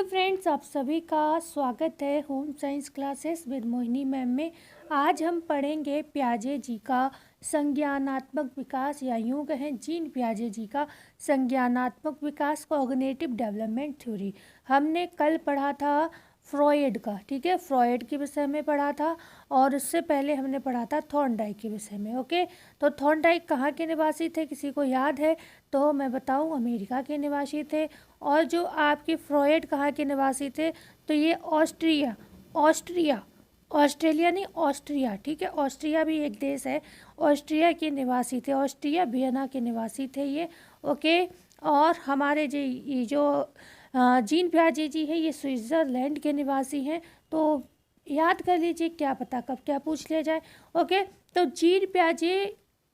Hello friends, आप सभी का स्वागत है home science classes with Mohini ma'am में। आज हम पढ़ेंगे पियाजे जी का संज्ञानात्मक विकास, या यूँ कहें जीन पियाजे जी का संज्ञानात्मक विकास, कॉग्निटिव डेवलपमेंट थ्योरी। हमने कल पढ़ा था फ्रॉयड का, ठीक है, फ्रॉयड के विषय में पढ़ा था, और उससे पहले हमने पढ़ा था थॉर्नडाइक के विषय में। ओके, तो थॉर्नडाइक कहाँ के निवासी थे, किसी को याद है? तो मैं बताऊँ, अमेरिका के निवासी थे। और जो आपके फ्रॉयड कहाँ के निवासी थे, तो ये ऑस्ट्रिया ऑस्ट्रिया ऑस्ट्रेलिया नहीं, ऑस्ट्रिया, ठीक है, ऑस्ट्रिया भी एक देश है। ऑस्ट्रिया के निवासी थे, ऑस्ट्रिया वियना के निवासी थे ये। ओके, और हमारे ये जो जीन पियाजे जी है, ये स्विट्ज़रलैंड के निवासी हैं। तो याद कर लीजिए, क्या पता कब क्या पूछ लिया जाए। ओके, तो जीन पियाजे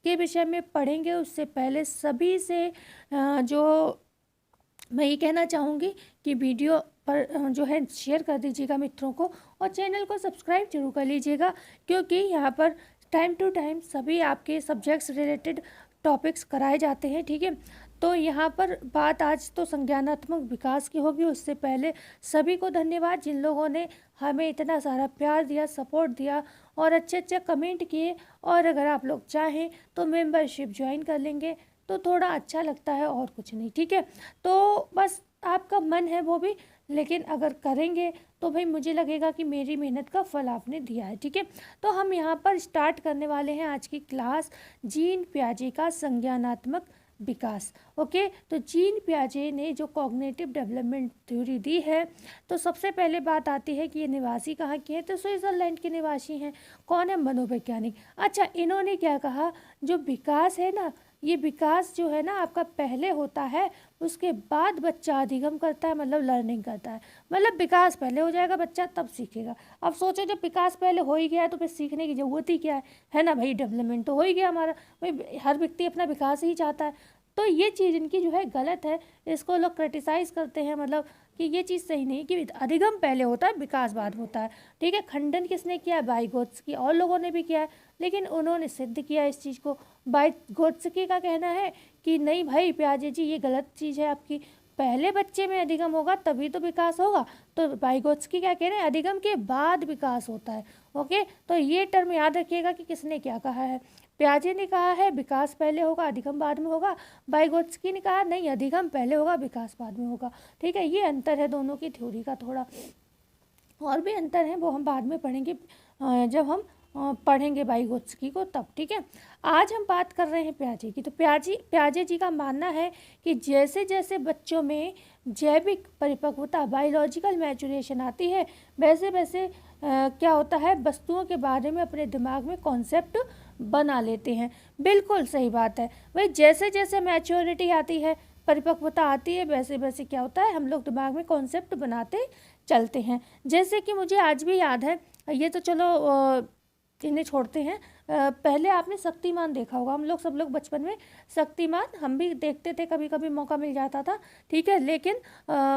के विषय में पढ़ेंगे उससे पहले सभी से जो मैं ये कहना चाहूँगी कि वीडियो पर जो है शेयर कर दीजिएगा मित्रों को, और चैनल को सब्सक्राइब जरूर कर लीजिएगा, क्योंकि यहाँ पर टाइम टू टाइम सभी आपके सब्जेक्ट्स रिलेटेड टॉपिक्स कराए जाते हैं, ठीक है। तो यहाँ पर बात आज तो संज्ञानात्मक विकास की होगी। उससे पहले सभी को धन्यवाद जिन लोगों ने हमें इतना सारा प्यार दिया, सपोर्ट दिया और अच्छे अच्छे कमेंट किए। और अगर आप लोग चाहें तो मेंबरशिप ज्वाइन कर लेंगे तो थोड़ा अच्छा लगता है, और कुछ नहीं, ठीक है। तो बस आपका मन है वो भी, लेकिन अगर करेंगे तो भाई मुझे लगेगा कि मेरी मेहनत का फल आपने दिया है, ठीक है। तो हम यहाँ पर स्टार्ट करने वाले हैं आज की क्लास, जीन पियाजे का संज्ञानात्मक विकास। ओके, तो जीन पियाजे ने जो कॉग्निटिव डेवलपमेंट थ्योरी दी है, तो सबसे पहले बात आती है कि ये निवासी कहाँ के हैं, तो स्विट्ज़रलैंड के निवासी हैं। कौन है? मनोवैज्ञानिक। अच्छा, इन्होंने क्या कहा, जो विकास है ना, ये विकास जो है ना आपका पहले होता है, उसके बाद बच्चा अधिगम करता है, मतलब लर्निंग करता है। मतलब विकास पहले हो जाएगा, बच्चा तब सीखेगा। अब सोचो, जब विकास पहले हो ही गया है तो फिर सीखने की ज़रूरत ही क्या है ना भाई, डेवलपमेंट तो हो ही गया हमारा। भाई हर व्यक्ति अपना विकास ही चाहता है। तो ये चीज़ इनकी जो है गलत है, इसको लोग क्रिटिसाइज़ करते हैं, मतलब कि ये चीज़ सही नहीं कि अधिगम पहले होता है, विकास बाद होता है, ठीक है। खंडन किसने किया? वाइगोत्स्की, और लोगों ने भी किया है, लेकिन उन्होंने सिद्ध किया इस चीज़ को। वाइगोत्स्की का कहना है कि नहीं भाई पियाजे जी, ये गलत चीज़ है आपकी, पहले बच्चे में अधिगम होगा तभी तो विकास होगा। तो वाइगोत्स्की क्या कह रहे हैं, अधिगम के बाद विकास होता है। ओके, तो ये टर्म याद रखिएगा कि किसने क्या कहा है। पियाजे ने कहा है विकास पहले होगा, अधिगम बाद में होगा। वाइगोत्स्की ने कहा नहीं, अधिगम पहले होगा, विकास बाद में होगा, ठीक है। ये अंतर है दोनों की थ्योरी का। थोड़ा और भी अंतर है, वो हम बाद में पढ़ेंगे, जब हम पढ़ेंगे वाइगोत्स्की को तब, ठीक है। आज हम बात कर रहे हैं पियाजे की। तो पियाजे जी का मानना है कि जैसे जैसे बच्चों में जैविक परिपक्वता, बायोलॉजिकल मैचुरेशन आती है, वैसे वैसे क्या होता है, वस्तुओं के बारे में अपने दिमाग में कॉन्सेप्ट बना लेते हैं। बिल्कुल सही बात है। वही जैसे जैसे मैच्योरिटी आती है, परिपक्वता आती है, वैसे वैसे क्या होता है, हम लोग दिमाग में कॉन्सेप्ट बनाते चलते हैं। जैसे कि मुझे आज भी याद है, ये तो चलो इन्हें छोड़ते हैं, पहले आपने शक्तिमान देखा होगा। हम लोग सब लोग बचपन में शक्तिमान हम भी देखते थे, कभी कभी मौका मिल जाता था, ठीक है। लेकिन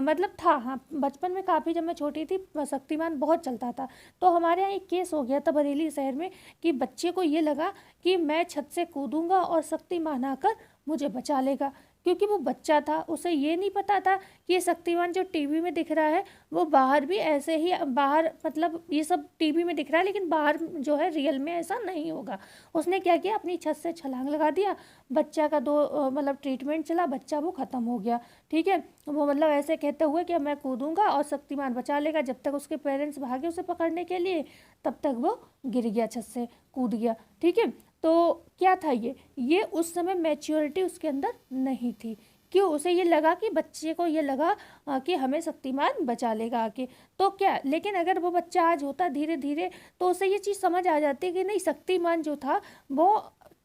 मतलब था, हाँ, बचपन में काफ़ी, जब मैं छोटी थी शक्तिमान बहुत चलता था। तो हमारे यहाँ एक केस हो गया था बरेली शहर में, कि बच्चे को ये लगा कि मैं छत से कूदूंगा और शक्तिमान आकर मुझे बचा लेगा। क्योंकि वो बच्चा था, उसे ये नहीं पता था कि ये शक्तिमान जो टीवी में दिख रहा है वो बाहर भी ऐसे ही, बाहर मतलब ये सब टीवी में दिख रहा है, लेकिन बाहर जो है रियल में ऐसा नहीं होगा। उसने क्या किया, अपनी छत से छलांग लगा दिया, बच्चा का मतलब ट्रीटमेंट चला, बच्चा वो ख़त्म हो गया, ठीक है। वो मतलब ऐसे कहते हुए कि मैं कूदूंगा और शक्तिमान बचा लेगा। जब तक उसके पेरेंट्स भागे उसे पकड़ने के लिए, तब तक वो गिर गया, छत से कूद गया, ठीक है। तो क्या था ये उस समय मैच्योरिटी उसके अंदर नहीं थी। क्यों? उसे ये लगा कि, बच्चे को ये लगा कि हमें शक्तिमान बचा लेगा आके। तो क्या, लेकिन अगर वो बच्चा आज होता धीरे धीरे, तो उसे ये चीज़ समझ आ जाती कि नहीं, शक्तिमान जो था वो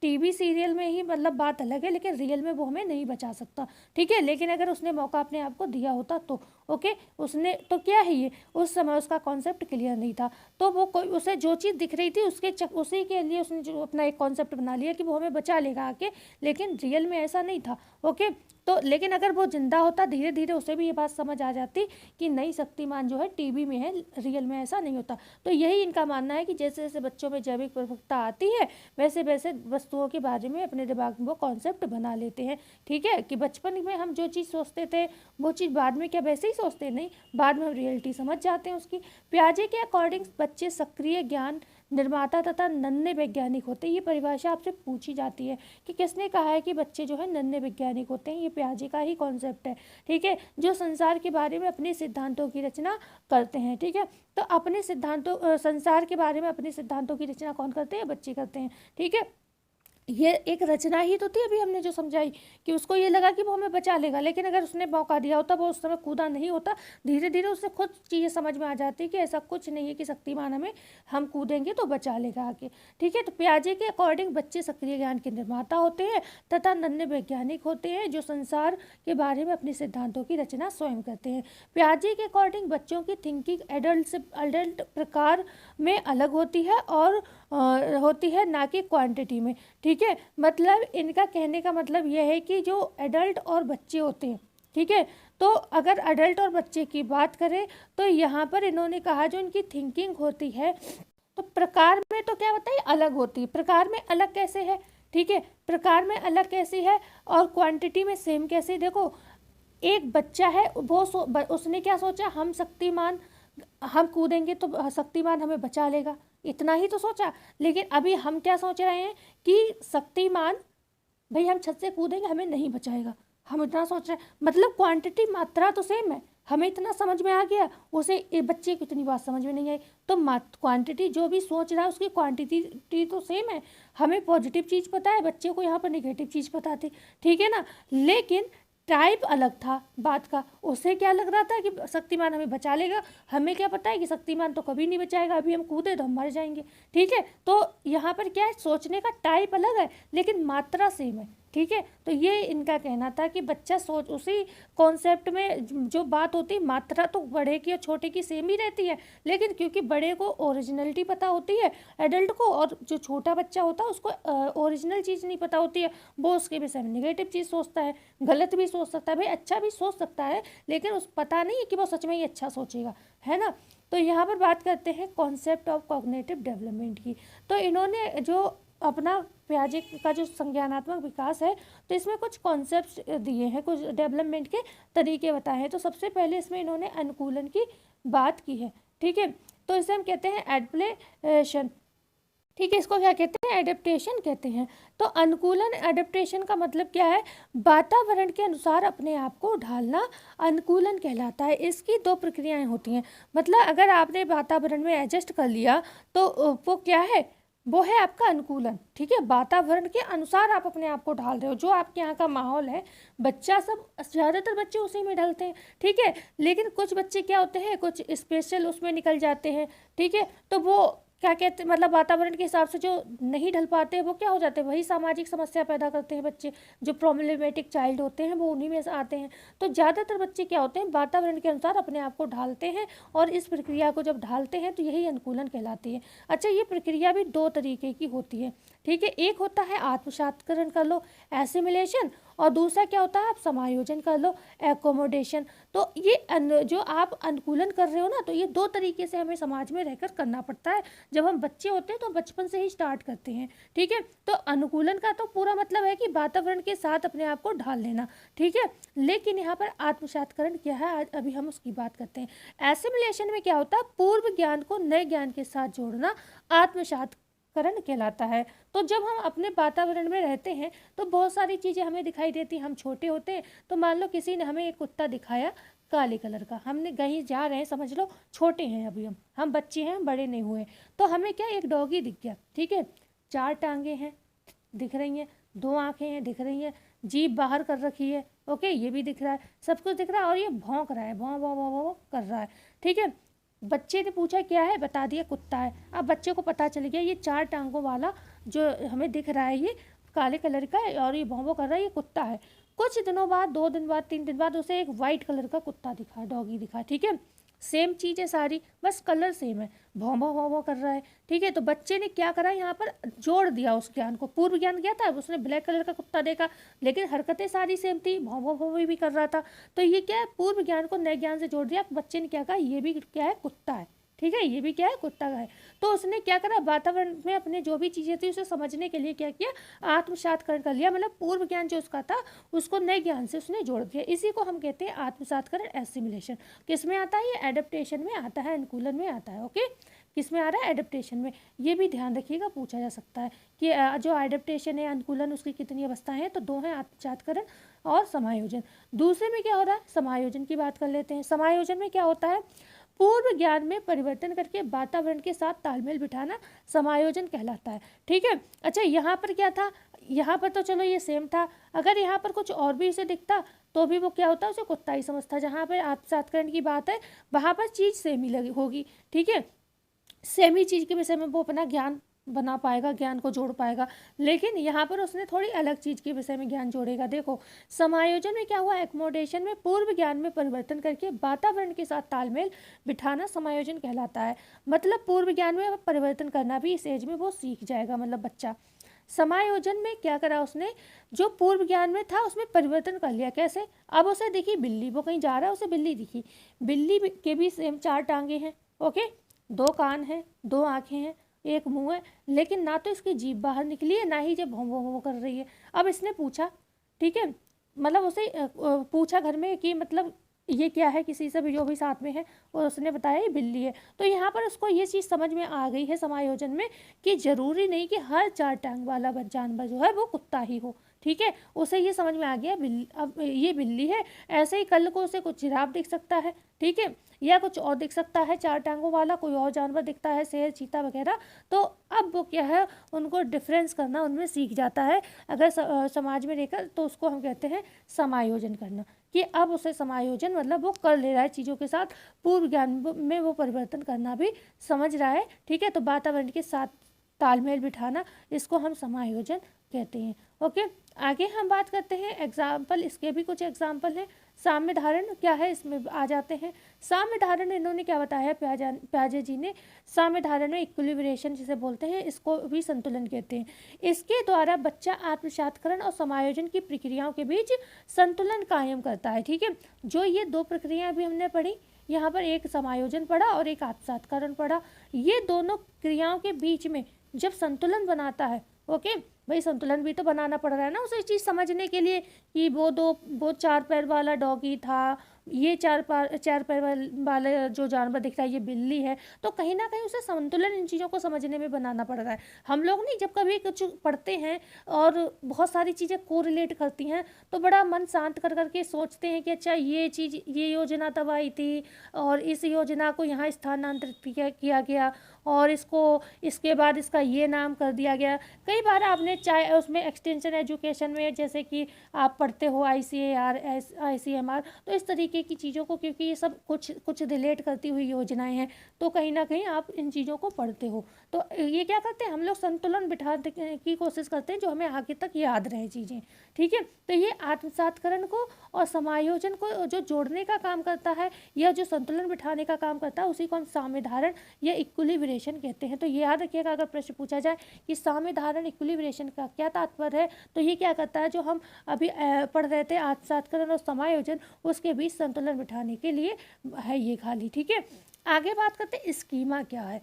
टीवी सीरियल में ही, मतलब बात अलग है, लेकिन रियल में वो हमें नहीं बचा सकता, ठीक है। लेकिन अगर उसने मौका अपने आप को दिया होता तो ओके, उसने तो क्या है, ये उस समय उसका कॉन्सेप्ट क्लियर नहीं था, तो वो कोई, उसे जो चीज़ दिख रही थी उसी के लिए उसने जो अपना एक कॉन्सेप्ट बना लिया कि वो हमें बचा लेगा आके, लेकिन रियल में ऐसा नहीं था। ओके, तो लेकिन अगर वो जिंदा होता, धीरे धीरे उसे भी ये बात समझ आ जाती कि नहीं, शक्तिमान जो है टीवी में है, रियल में ऐसा नहीं होता। तो यही इनका मानना है कि जैसे जैसे बच्चों में जैविक परिपक्वता आती है, वैसे वैसे वस्तुओं के बारे में अपने दिमाग में वो कॉन्सेप्ट बना लेते हैं, ठीक है। कि बचपन में हम जो चीज़ सोचते थे वो चीज़ बाद में क्या वैसे ही सोचते हैं, नहीं, बाद में हम रियलिटी समझ जाते हैं उसकी। पियाजे के अकॉर्डिंग बच्चे सक्रिय ज्ञान निर्माता तथा नन्हे वैज्ञानिक होते हैं। ये परिभाषा आपसे पूछी जाती है कि किसने कहा है कि बच्चे जो है नन्हे वैज्ञानिक होते हैं। ये पियाजे का ही कॉन्सेप्ट है, ठीक है, जो संसार के बारे में अपने सिद्धांतों की रचना करते हैं, ठीक है। तो अपने सिद्धांतों, संसार के बारे में अपने सिद्धांतों की रचना कौन करते हैं? बच्चे करते हैं, ठीक है। ये एक रचना ही तो थी अभी हमने जो समझाई, कि उसको ये लगा कि वो हमें बचा लेगा, लेकिन अगर उसने मौका दिया होता, वो उस समय कूदा नहीं होता, धीरे धीरे उसे खुद चीज़ें समझ में आ जाती कि ऐसा कुछ नहीं है कि शक्तिमान हमें, हम कूदेंगे तो बचा लेगा आगे, ठीक है। तो पियाजे के अकॉर्डिंग बच्चे सक्रिय ज्ञान के निर्माता होते हैं तथा नन्हे वैज्ञानिक होते हैं जो संसार के बारे में अपने सिद्धांतों की रचना स्वयं करते हैं। पियाजे के अकॉर्डिंग बच्चों की थिंकिंग एडल्ट प्रकार में अलग होती है और होती है, ना कि क्वांटिटी में, ठीक है। मतलब इनका कहने का मतलब यह है कि जो एडल्ट और बच्चे होते हैं, ठीक है, तो अगर एडल्ट और बच्चे की बात करें तो यहाँ पर इन्होंने कहा जो इनकी थिंकिंग होती है तो प्रकार में तो क्या बताइए अलग होती है। प्रकार में अलग कैसे है, ठीक है, प्रकार में अलग कैसी है और क्वांटिटी में सेम कैसे। देखो, एक बच्चा है, वो उसने क्या सोचा, हम शक्तिमान, हम कूदेंगे तो शक्तिमान हमें बचा लेगा, इतना ही तो सोचा। लेकिन अभी हम क्या सोच रहे हैं कि शक्तिमान भाई हम छत से कूदेंगे हमें नहीं बचाएगा, हम इतना सोच रहे हैं। मतलब क्वांटिटी, मात्रा तो सेम है, हमें इतना समझ में आ गया, उसे बच्चे को इतनी बात समझ में नहीं आई। तो क्वांटिटी जो भी सोच रहा है उसकी क्वांटिटी तो सेम है। हमें पॉजिटिव चीज़ पता है, बच्चे को यहाँ पर नेगेटिव चीज़ पता थी, ठीक है ना। लेकिन टाइप अलग था बात का। उसे क्या लग रहा था कि शक्तिमान हमें बचा लेगा, हमें क्या पता है कि शक्तिमान तो कभी नहीं बचाएगा, अभी हम कूदे तो हम मर जाएंगे, ठीक है। तो यहाँ पर क्या है, सोचने का टाइप अलग है लेकिन मात्रा सेम है, ठीक है। तो ये इनका कहना था कि बच्चा सोच, उसी कॉन्सेप्ट में जो बात होती है, मात्रा तो बड़े की और छोटे की सेम ही रहती है, लेकिन क्योंकि बड़े को ओरिजिनलिटी पता होती है एडल्ट को, और जो छोटा बच्चा होता है उसको ओरिजिनल चीज़ नहीं पता होती है, वो उसके विषय में नेगेटिव चीज़ सोचता है, गलत भी सोच सकता है, भाई अच्छा भी सोच सकता है, लेकिन उस पता नहीं है कि वो सच में ही अच्छा सोचेगा, है ना। तो यहाँ पर बात करते हैं कॉन्सेप्ट ऑफ कॉग्निटिव डेवलपमेंट की। तो इन्होंने जो अपना पियाजे का जो संज्ञानात्मक विकास है, तो इसमें कुछ कॉन्सेप्ट्स दिए हैं, कुछ डेवलपमेंट के तरीके बताए हैं। तो सबसे पहले इसमें इन्होंने अनुकूलन की बात की है, ठीक है। तो इसे हम कहते हैं एडप्टेशन, ठीक है, इसको क्या कहते हैं, एडेप्टेशन कहते हैं। तो अनुकूलन, एडेप्टेशन का मतलब क्या है, वातावरण के अनुसार अपने आप को ढालना अनुकूलन कहलाता है। इसकी दो प्रक्रियाएं होती हैं, मतलब अगर आपने वातावरण में एडजस्ट कर लिया तो वो क्या है, वो है आपका अनुकूलन, ठीक है। वातावरण के अनुसार आप अपने आप को ढाल रहे हो, जो आपके यहाँ का माहौल है, बच्चा सब, ज़्यादातर बच्चे उसी में ढलते हैं, ठीक है। लेकिन कुछ बच्चे क्या होते हैं, कुछ स्पेशल उसमें निकल जाते हैं, ठीक है। तो वो क्या कहते हैं, मतलब वातावरण के हिसाब से जो नहीं ढल पाते हैं वो क्या हो जाते हैं, वही सामाजिक समस्या पैदा करते हैं बच्चे, जो प्रॉब्लमेटिक चाइल्ड होते हैं वो उन्हीं में से आते हैं। तो ज़्यादातर बच्चे क्या होते हैं, वातावरण के अनुसार अपने आप को ढालते हैं, और इस प्रक्रिया को जब ढालते हैं तो यही अनुकूलन कहलाती है। अच्छा, ये प्रक्रिया भी दो तरीके की होती है, ठीक है। एक होता है आत्मसात्करण कर लो, एसिमिलेशन, और दूसरा क्या होता है, आप समायोजन कर लो, एकोमोडेशन। तो ये जो आप अनुकूलन कर रहे हो ना, तो ये दो तरीके से हमें समाज में रहकर करना पड़ता है। जब हम बच्चे होते हैं तो बचपन से ही स्टार्ट करते हैं, ठीक है। तो अनुकूलन का तो पूरा मतलब है कि वातावरण के साथ अपने आप को ढाल लेना, ठीक है। लेकिन यहाँ पर आत्मसात्करण क्या है, आज अभी हम उसकी बात करते हैं। एसिमिलेशन में क्या होता है, पूर्व ज्ञान को नए ज्ञान के साथ जोड़ना आत्मसात करण कहलाता है। तो जब हम अपने वातावरण में रहते हैं तो बहुत सारी चीज़ें हमें दिखाई देती हैं। हम छोटे होते हैं तो मान लो किसी ने हमें एक कुत्ता दिखाया काले कलर का, हमने कहीं जा रहे हैं, समझ लो छोटे हैं अभी, हम बच्चे हैं, बड़े नहीं हुए, तो हमें क्या एक डॉगी दिख गया, ठीक है, 4 टांगे हैं दिख रही हैं, 2 आँखें हैं दिख रही हैं, जीभ बाहर कर रखी है, ओके, ये भी दिख रहा है, सब कुछ दिख रहा है, और ये भौंक रहा है, भौं भौं भौं भौं कर रहा है, ठीक है। बच्चे ने पूछा क्या है, बता दिया कुत्ता है। अब बच्चे को पता चल गया ये 4 टांगों वाला जो हमें दिख रहा है ये काले कलर का है और ये भौं भौं कर रहा है, ये कुत्ता है। कुछ दिनों बाद, 2 दिन बाद, 3 दिन बाद उसे एक वाइट कलर का कुत्ता दिखा, डॉगी दिखा, ठीक है। सेम चीज़ है सारी, बस कलर सेम है, भौं भौं भौं भौं कर रहा है, ठीक है। तो बच्चे ने क्या करा, यहाँ पर जोड़ दिया उस ज्ञान को। पूर्व ज्ञान गया था, उसने ब्लैक कलर का कुत्ता देखा, लेकिन हरकतें सारी सेम थी, भौं भौं भौं भी कर रहा था। तो ये क्या है, पूर्व ज्ञान को नए ज्ञान से जोड़ दिया। बच्चे ने क्या कहा, ये भी क्या है, कुत्ता है, ठीक है, ये भी क्या है, कुत्ता का है। तो उसने क्या करा, वातावरण में अपने जो भी चीज़ें थी उसे समझने के लिए क्या किया, आत्मसात्करण कर लिया, मतलब पूर्व ज्ञान जो उसका था उसको नए ज्ञान से उसने जोड़ दिया। इसी को हम कहते हैं आत्मसात्करण, एसिमिलेशन। किस में आता है ये, एडेप्टेशन में आता है, अनुकूलन में आता है। ओके, किस में आ रहा है, एडेप्टेशन में। ये भी ध्यान रखिएगा, पूछा जा सकता है कि जो एडेप्टेशन है, अनुकूलन, उसकी कितनी अवस्थाएं हैं, तो 2 हैं, आत्मसात्करण और समायोजन। दूसरे में क्या हो रहा है, समायोजन की बात कर लेते हैं। समायोजन में क्या होता है, पूर्व ज्ञान में परिवर्तन करके वातावरण के साथ तालमेल बिठाना समायोजन कहलाता है। ठीक है, अच्छा यहाँ पर क्या था, यहाँ पर तो चलो ये सेम था, अगर यहाँ पर कुछ और भी इसे दिखता तो भी वो क्या होता है, उसे कुत्ता ही समझता। जहाँ पर आत्मसात्करण की बात है वहाँ पर चीज़ सेम ही लगी होगी। ठीक है, सेम ही चीज़ के विषय में वो अपना ज्ञान बना पाएगा, ज्ञान को जोड़ पाएगा, लेकिन यहाँ पर उसने थोड़ी अलग चीज़ के विषय में ज्ञान जोड़ेगा। देखो समायोजन में क्या हुआ, एकोमोडेशन में पूर्व ज्ञान में परिवर्तन करके वातावरण के साथ तालमेल बिठाना समायोजन कहलाता है। मतलब पूर्व ज्ञान में परिवर्तन करना भी इस एज में वो सीख जाएगा, मतलब बच्चा। समायोजन में क्या करा उसने, जो पूर्व ज्ञान में था उसमें परिवर्तन कर लिया। कैसे, अब उसे दिखी बिल्ली, वो कहीं जा रहा है, उसे बिल्ली दिखी, बिल्ली के भी सेम 4 टांगे हैं, ओके, 2 कान हैं, 2 आँखें हैं, 1 मुंह है, लेकिन ना तो इसकी जीभ बाहर निकली है, ना ही जब भों भों भों कर रही है। अब इसने पूछा, ठीक है, मतलब उसे पूछा घर में कि मतलब ये क्या है, किसी से भी जो भी साथ में है, और उसने बताया ये बिल्ली है। तो यहाँ पर उसको ये चीज़ समझ में आ गई है समायोजन में कि ज़रूरी नहीं कि हर 4 टांग वाला जानवर जो है वो कुत्ता ही हो। ठीक है, उसे ये समझ में आ गया बिल्ली, अब ये बिल्ली है। ऐसे ही कल को उसे कुछ जिराफ दिख सकता है, ठीक है, या कुछ और दिख सकता है 4 टांगों वाला कोई और जानवर दिखता है, शेर, चीता वगैरह। तो अब वो क्या है, उनको डिफरेंस करना उनमें सीख जाता है अगर समाज में रहकर, तो उसको हम कहते हैं समायोजन करना, कि अब उसे समायोजन मतलब वो कर ले रहा है चीज़ों के साथ, पूर्व ज्ञान में वो परिवर्तन करना भी समझ रहा है। ठीक है, तो वातावरण के साथ तालमेल बिठाना, इसको हम समायोजन कहते हैं। ओके, आगे हम बात करते हैं एग्जाम्पल, इसके भी कुछ एग्जाम्पल हैं। साम्य धारण क्या है, इसमें आ जाते हैं। साम्य धारण इन्होंने क्या बताया, प्याजे जी ने, साम्य धारण में इक्विलिब्रेशन जिसे बोलते हैं, इसको भी संतुलन कहते हैं। इसके द्वारा बच्चा आत्मसात्करण और समायोजन की प्रक्रियाओं के बीच संतुलन कायम करता है। ठीक है, जो ये 2 प्रक्रियाएं भी हमने पढ़ी, यहाँ पर एक समायोजन पढ़ा और एक आत्मसात्करण पढ़ा, ये दोनों क्रियाओं के बीच में जब संतुलन बनाता है, ओके, भाई संतुलन भी तो बनाना पड़ रहा है ना उसे चीज़ समझने के लिए कि वो 4 पैर वाला डॉगी था, ये 4 पैर वाला जो जानवर दिख रहा है ये बिल्ली है, तो कहीं ना कहीं उसे संतुलन इन चीज़ों को समझने में बनाना पड़ रहा है। हम लोग नहीं, जब कभी कुछ पढ़ते हैं और बहुत सारी चीज़ें कोरिलेट करती हैं तो बड़ा मन शांत कर करके सोचते हैं कि अच्छा ये चीज़, ये योजना तब आई थी और इस योजना को यहाँ स्थानांतरित किया गया और इसके बाद इसका ये नाम कर दिया गया। कई बार आपने चाहे उसमें एक्सटेंशन एजुकेशन में जैसे कि आप पढ़ते हो ICAR, ICMR, तो इस तरीके की चीज़ों को, क्योंकि ये सब कुछ रिलेट करती हुई योजनाएं हैं, तो कहीं ना कहीं आप इन चीज़ों को पढ़ते हो। तो ये क्या करते हैं, हम लोग संतुलन बिठाने की कोशिश करते हैं जो हमें आगे तक याद रहे चीज़ें। ठीक है, तो ये आत्मसात्करण को और समायोजन को जो जोड़ने का काम करता है या जो संतुलन बिठाने का काम करता है, उसी को हम साम्य धारण या इक्विलिब्रेशन कहते हैं। तो ये याद रखिएगा, अगर प्रश्न पूछा जाए कि साम्य धारण इक्विलिब्रेशन का क्या तात्पर्य है, तो ये क्या करता है, जो हम अभी पढ़ रहे थे आत्मसात्करण और समायोजन, उसके बीच संतुलन बिठाने के लिए है ये खाली। ठीक है, आगे बात करते हैं स्कीमा क्या है।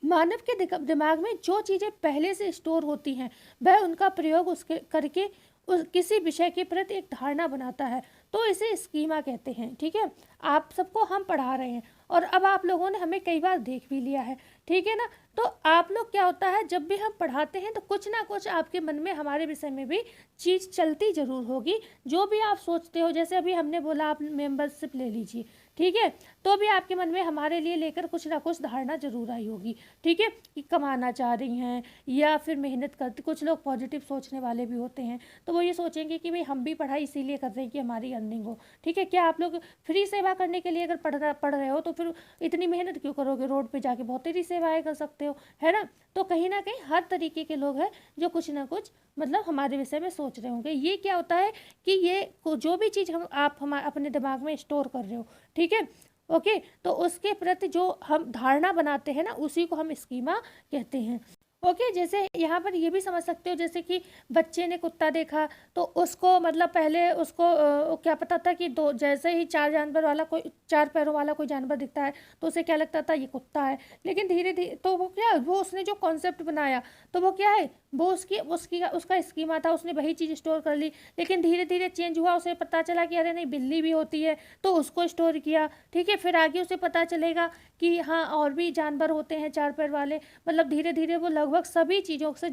मानव के दिमाग में जो चीज़ें पहले से स्टोर होती हैं वह उनका प्रयोग उसके करके किसी विषय के प्रति एक धारणा बनाता है, तो इसे स्कीमा कहते हैं। ठीक है, आप सबको हम पढ़ा रहे हैं और अब आप लोगों ने हमें कई बार देख भी लिया है, ठीक है ना। तो आप लोग क्या होता है, जब भी हम पढ़ाते हैं तो कुछ ना कुछ आपके मन में हमारे विषय में भी चीज़ चलती ज़रूर होगी, जो भी आप सोचते हो। जैसे अभी हमने बोला आप मेंबरशिप ले लीजिए, ठीक है, तो भी आपके मन में हमारे लिए लेकर कुछ ना कुछ धारणा जरूर आई होगी। ठीक है, कि कमाना चाह रही हैं या फिर मेहनत करते, कुछ लोग पॉजिटिव सोचने वाले भी होते हैं, तो वो ये सोचेंगे कि भाई हम भी पढ़ाई इसीलिए कर रहे हैं कि हमारी अर्निंग हो। ठीक है, क्या आप लोग फ्री सेवा करने के लिए अगर पढ़ रहे हो तो फिर इतनी मेहनत क्यों करोगे, रोड पे जाके बहुत तेरी सेवाएं कर सकते हो, है ना। तो कहीं ना कहीं हर तरीके के लोग हैं जो कुछ ना कुछ मतलब हमारे विषय में सोच रहे होंगे। ये क्या होता है कि ये जो भी चीज़ आप अपने दिमाग में स्टोर कर रहे हो, ठीक है, ओके, तो उसके प्रति जो हम धारणा बनाते हैं ना, उसी को हम स्कीमा कहते हैं। ओके, जैसे यहाँ पर ये भी समझ सकते हो, जैसे कि बच्चे ने कुत्ता देखा तो उसको मतलब पहले उसको क्या पता था कि दो, जैसे ही चार पैरों वाला कोई जानवर दिखता है तो उसे क्या लगता था, ये कुत्ता है। लेकिन धीरे धीरे तो वो उसने जो कॉन्सेप्ट बनाया तो वो क्या है, वो उसकी उसकी उसका स्कीमा था, उसने वही चीज़ स्टोर कर ली। लेकिन धीरे धीरे चेंज हुआ, उसे पता चला कि अरे नहीं, बिल्ली भी होती है, तो उसको स्टोर किया। ठीक है, फिर आगे उसे पता चलेगा कि हाँ और भी जानवर होते हैं चार पैर वाले। मतलब धीरे धीरे वो लगभग सभी चीज़ों से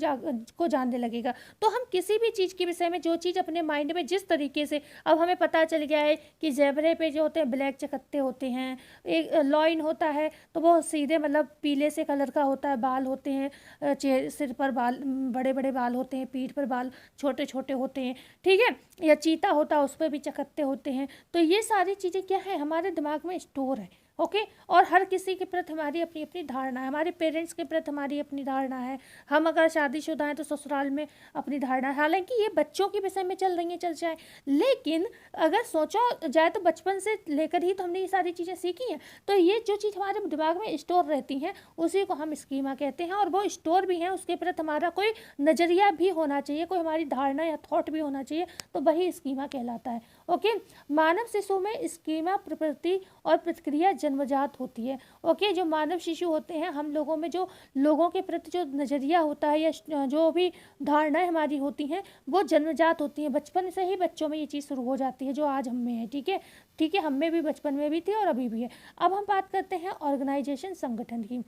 को जानने लगेगा। तो हम किसी भी चीज़ के विषय में जो चीज़ अपने माइंड में जिस तरीके से, अब हमें पता चल गया है कि ज़ेबरे पे जो होते हैं ब्लैक चकत्ते होते हैं, एक लॉइन होता है तो वो सीधे मतलब पीले से कलर का होता है, बाल होते हैं, सिर पर बाल, बड़े बड़े बाल होते हैं, पीठ पर बाल छोटे छोटे होते हैं। ठीक है, या चीता होता है, उस पर भी चकत्ते होते हैं। तो ये सारी चीज़ें क्या है, हमारे दिमाग में स्टोर है। ओके, और हर किसी के प्रति हमारी अपनी अपनी धारणा है, हमारे पेरेंट्स के प्रति हमारी अपनी धारणा है। हम अगर शादीशुदा हैं तो ससुराल में अपनी धारणा है। हालांकि ये बच्चों के विषय में चल रही हैं, चल जाए, लेकिन अगर सोचा जाए तो बचपन से लेकर ही तो हमने ये सारी चीज़ें सीखी हैं। तो ये जो चीज़ हमारे दिमाग में स्टोर रहती हैं उसी को हम स्कीमा कहते हैं। और वो स्टोर भी हैं, उसके प्रति हमारा कोई नज़रिया भी होना चाहिए, कोई हमारी धारणा या थॉट भी होना चाहिए, तो वही स्कीमा कहलाता है। ओके, मानव शिशु में स्कीमा प्रवृत्ति और प्रतिक्रिया जन्मजात होती है। ओके, जो मानव शिशु होते हैं, हम लोगों में जो लोगों के प्रति जो नज़रिया होता है या जो भी धारणाएं हमारी होती हैं वो जन्मजात होती हैं। बचपन से ही बच्चों में ये चीज़ शुरू हो जाती है जो आज हम में है। ठीक है, ठीक है, हम में भी बचपन में भी थी और अभी भी है। अब हम बात करते हैं ऑर्गेनाइजेशन, संगठन की।